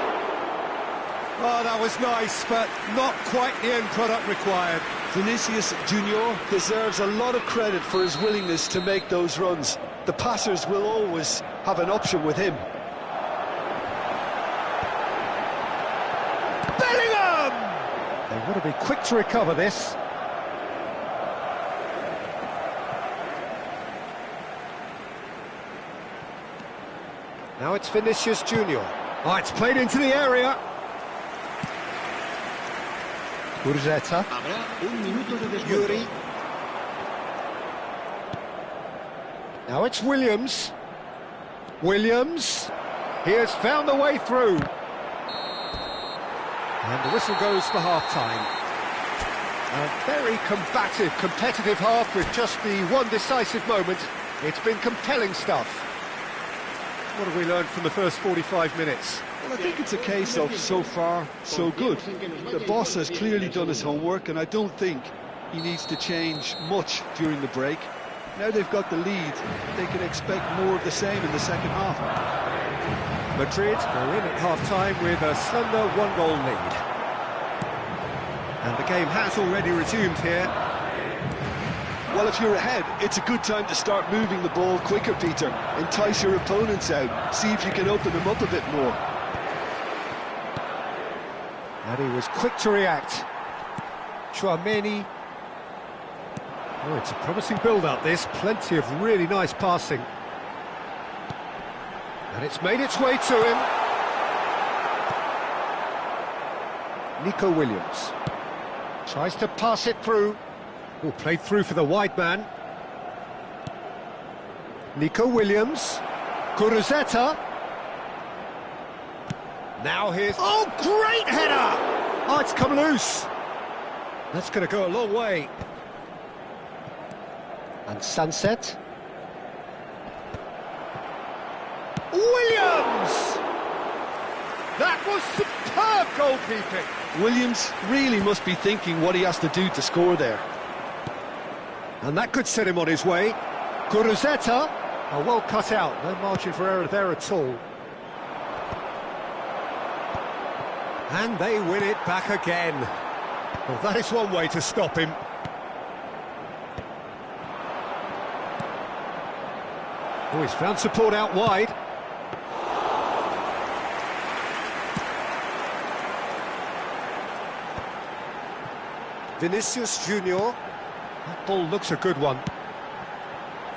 Oh, that was nice, but not quite the end product required. Vinicius Junior deserves a lot of credit for his willingness to make those runs. The passers will always have an option with him. Bellingham! They want to be quick to recover this. Now it's Vinicius Junior. Oh, it's played into the area. Urzeta. Yuri. Now it's Williams. Williams. He has found the way through. And the whistle goes for half-time. A very combative, competitive half with just the one decisive moment. It's been compelling stuff. What have we learned from the first 45 minutes? Well, I think it's a case of so far, so good. The boss has clearly done his homework, and I don't think he needs to change much during the break. Now they've got the lead, they can expect more of the same in the second half. Madrid go in at half-time with a slender one-goal lead. And the game has already resumed here. Well, if you're ahead, it's a good time to start moving the ball quicker, Peter. Entice your opponents out, see if you can open them up a bit more. And he was quick to react. Chouameni. Oh, it's a promising build-up, this. Plenty of really nice passing. And it's made its way to him. Nico Williams. Tries to pass it through. Oh, played through for the wide man. Nico Williams. Kuruzeta. Now here's... Oh, great header! Oh, it's come loose. That's going to go a long way. And Sunset. Williams! That was superb goalkeeping. Williams really must be thinking what he has to do to score there. And that could set him on his way. Kuruzeta. Oh, well cut out. No margin for error there at all. And they win it back again. Well, that is one way to stop him. Oh, he's found support out wide. Vinicius Junior. That ball looks a good one.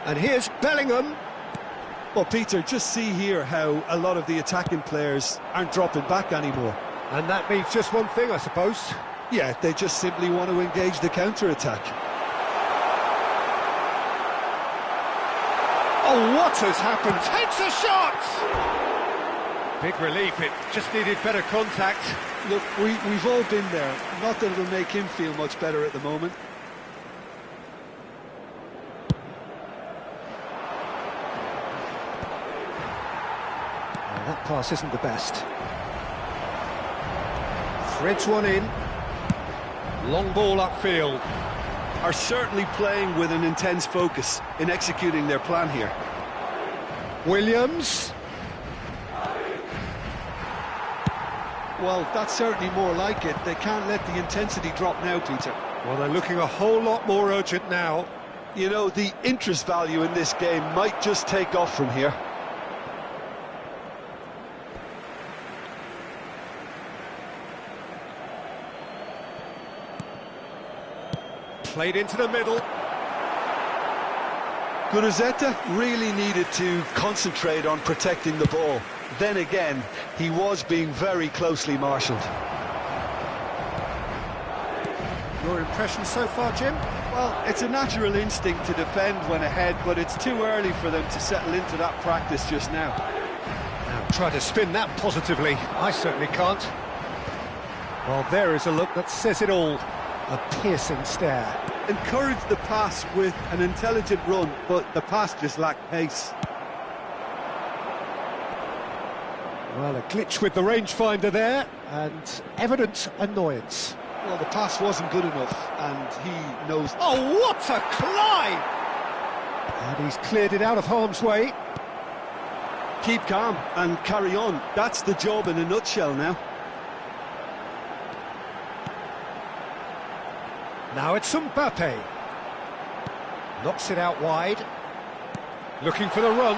And here's Bellingham. Well, Peter, just see here how a lot of the attacking players aren't dropping back anymore. And that means just one thing, I suppose. Yeah, they just simply want to engage the counter-attack. Oh, what has happened? Takes a shot! Big relief, it just needed better contact. Look, we've all been there. Not that it'll make him feel much better at the moment. Well, that pass isn't the best. Threads one in. Long ball upfield. Are certainly playing with an intense focus in executing their plan here. Williams. Well, that's certainly more like it. They can't let the intensity drop now, Peter. Well, they're looking a whole lot more urgent now. You know, the interest value in this game might just take off from here. Played into the middle. Kuruzeta really needed to concentrate on protecting the ball. Then again, he was being very closely marshalled. Your impression so far, Jim? Well, it's a natural instinct to defend when ahead, but it's too early for them to settle into that practice just now. Now, try to spin that positively. I certainly can't. Well, there is a look that says it all. A piercing stare. Encourage the pass with an intelligent run, but the pass just lacked pace. Well, a glitch with the rangefinder there, and evident annoyance. Well, the pass wasn't good enough, and he knows... Oh, what a climb! And he's cleared it out of harm's way. Keep calm and carry on. That's the job in a nutshell now. Now it's Mbappe. Knocks it out wide. Looking for the run.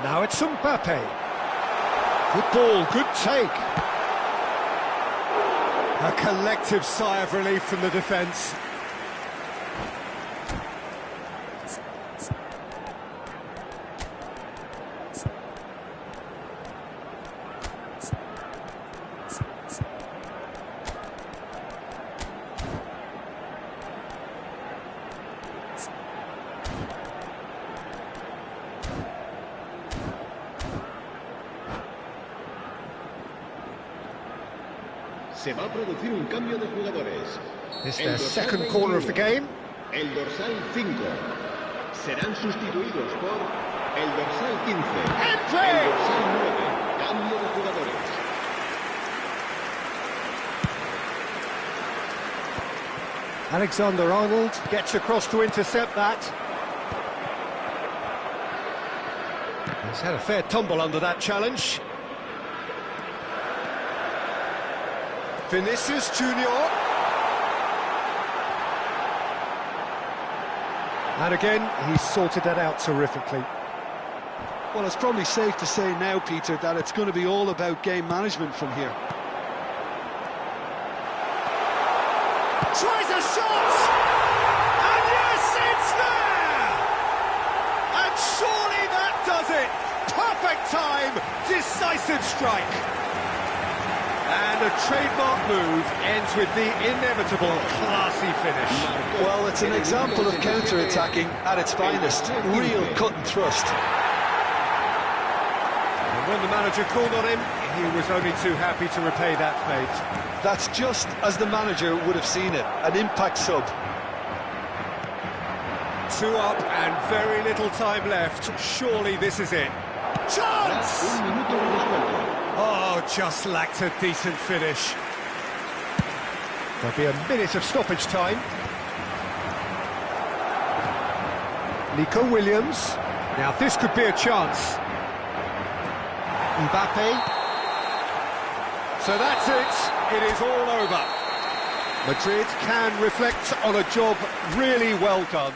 Now it's Mbappe. Good ball, good take. A collective sigh of relief from the defence. Se va a producir un cambio de jugadores. It's their second corner of the game. El dorsal 5. Serán sustituidos por el dorsal 15. El dorsal 9. Cambio de jugadores. Alexander-Arnold gets across to intercept that. He's had a fair tumble under that challenge. Vinicius Junior. And again, he's sorted that out terrifically. Well, it's probably safe to say now, Peter, that it's going to be all about game management from here. Tries a shot! And yes, it's there! And surely that does it! Perfect time, decisive strike. And a trademark move ends with the inevitable classy finish. Well, it's an example of counter-attacking at its finest. Real cut and thrust. And when the manager called on him, he was only too happy to repay that fate. That's just as the manager would have seen it. An impact sub. 2 up and very little time left. Surely this is it. Chance! Oh, just lacked a decent finish. There'll be a minute of stoppage time. Nico Williams. Now this could be a chance. Mbappe. So that's it. It is all over. Madrid can reflect on a job really well done.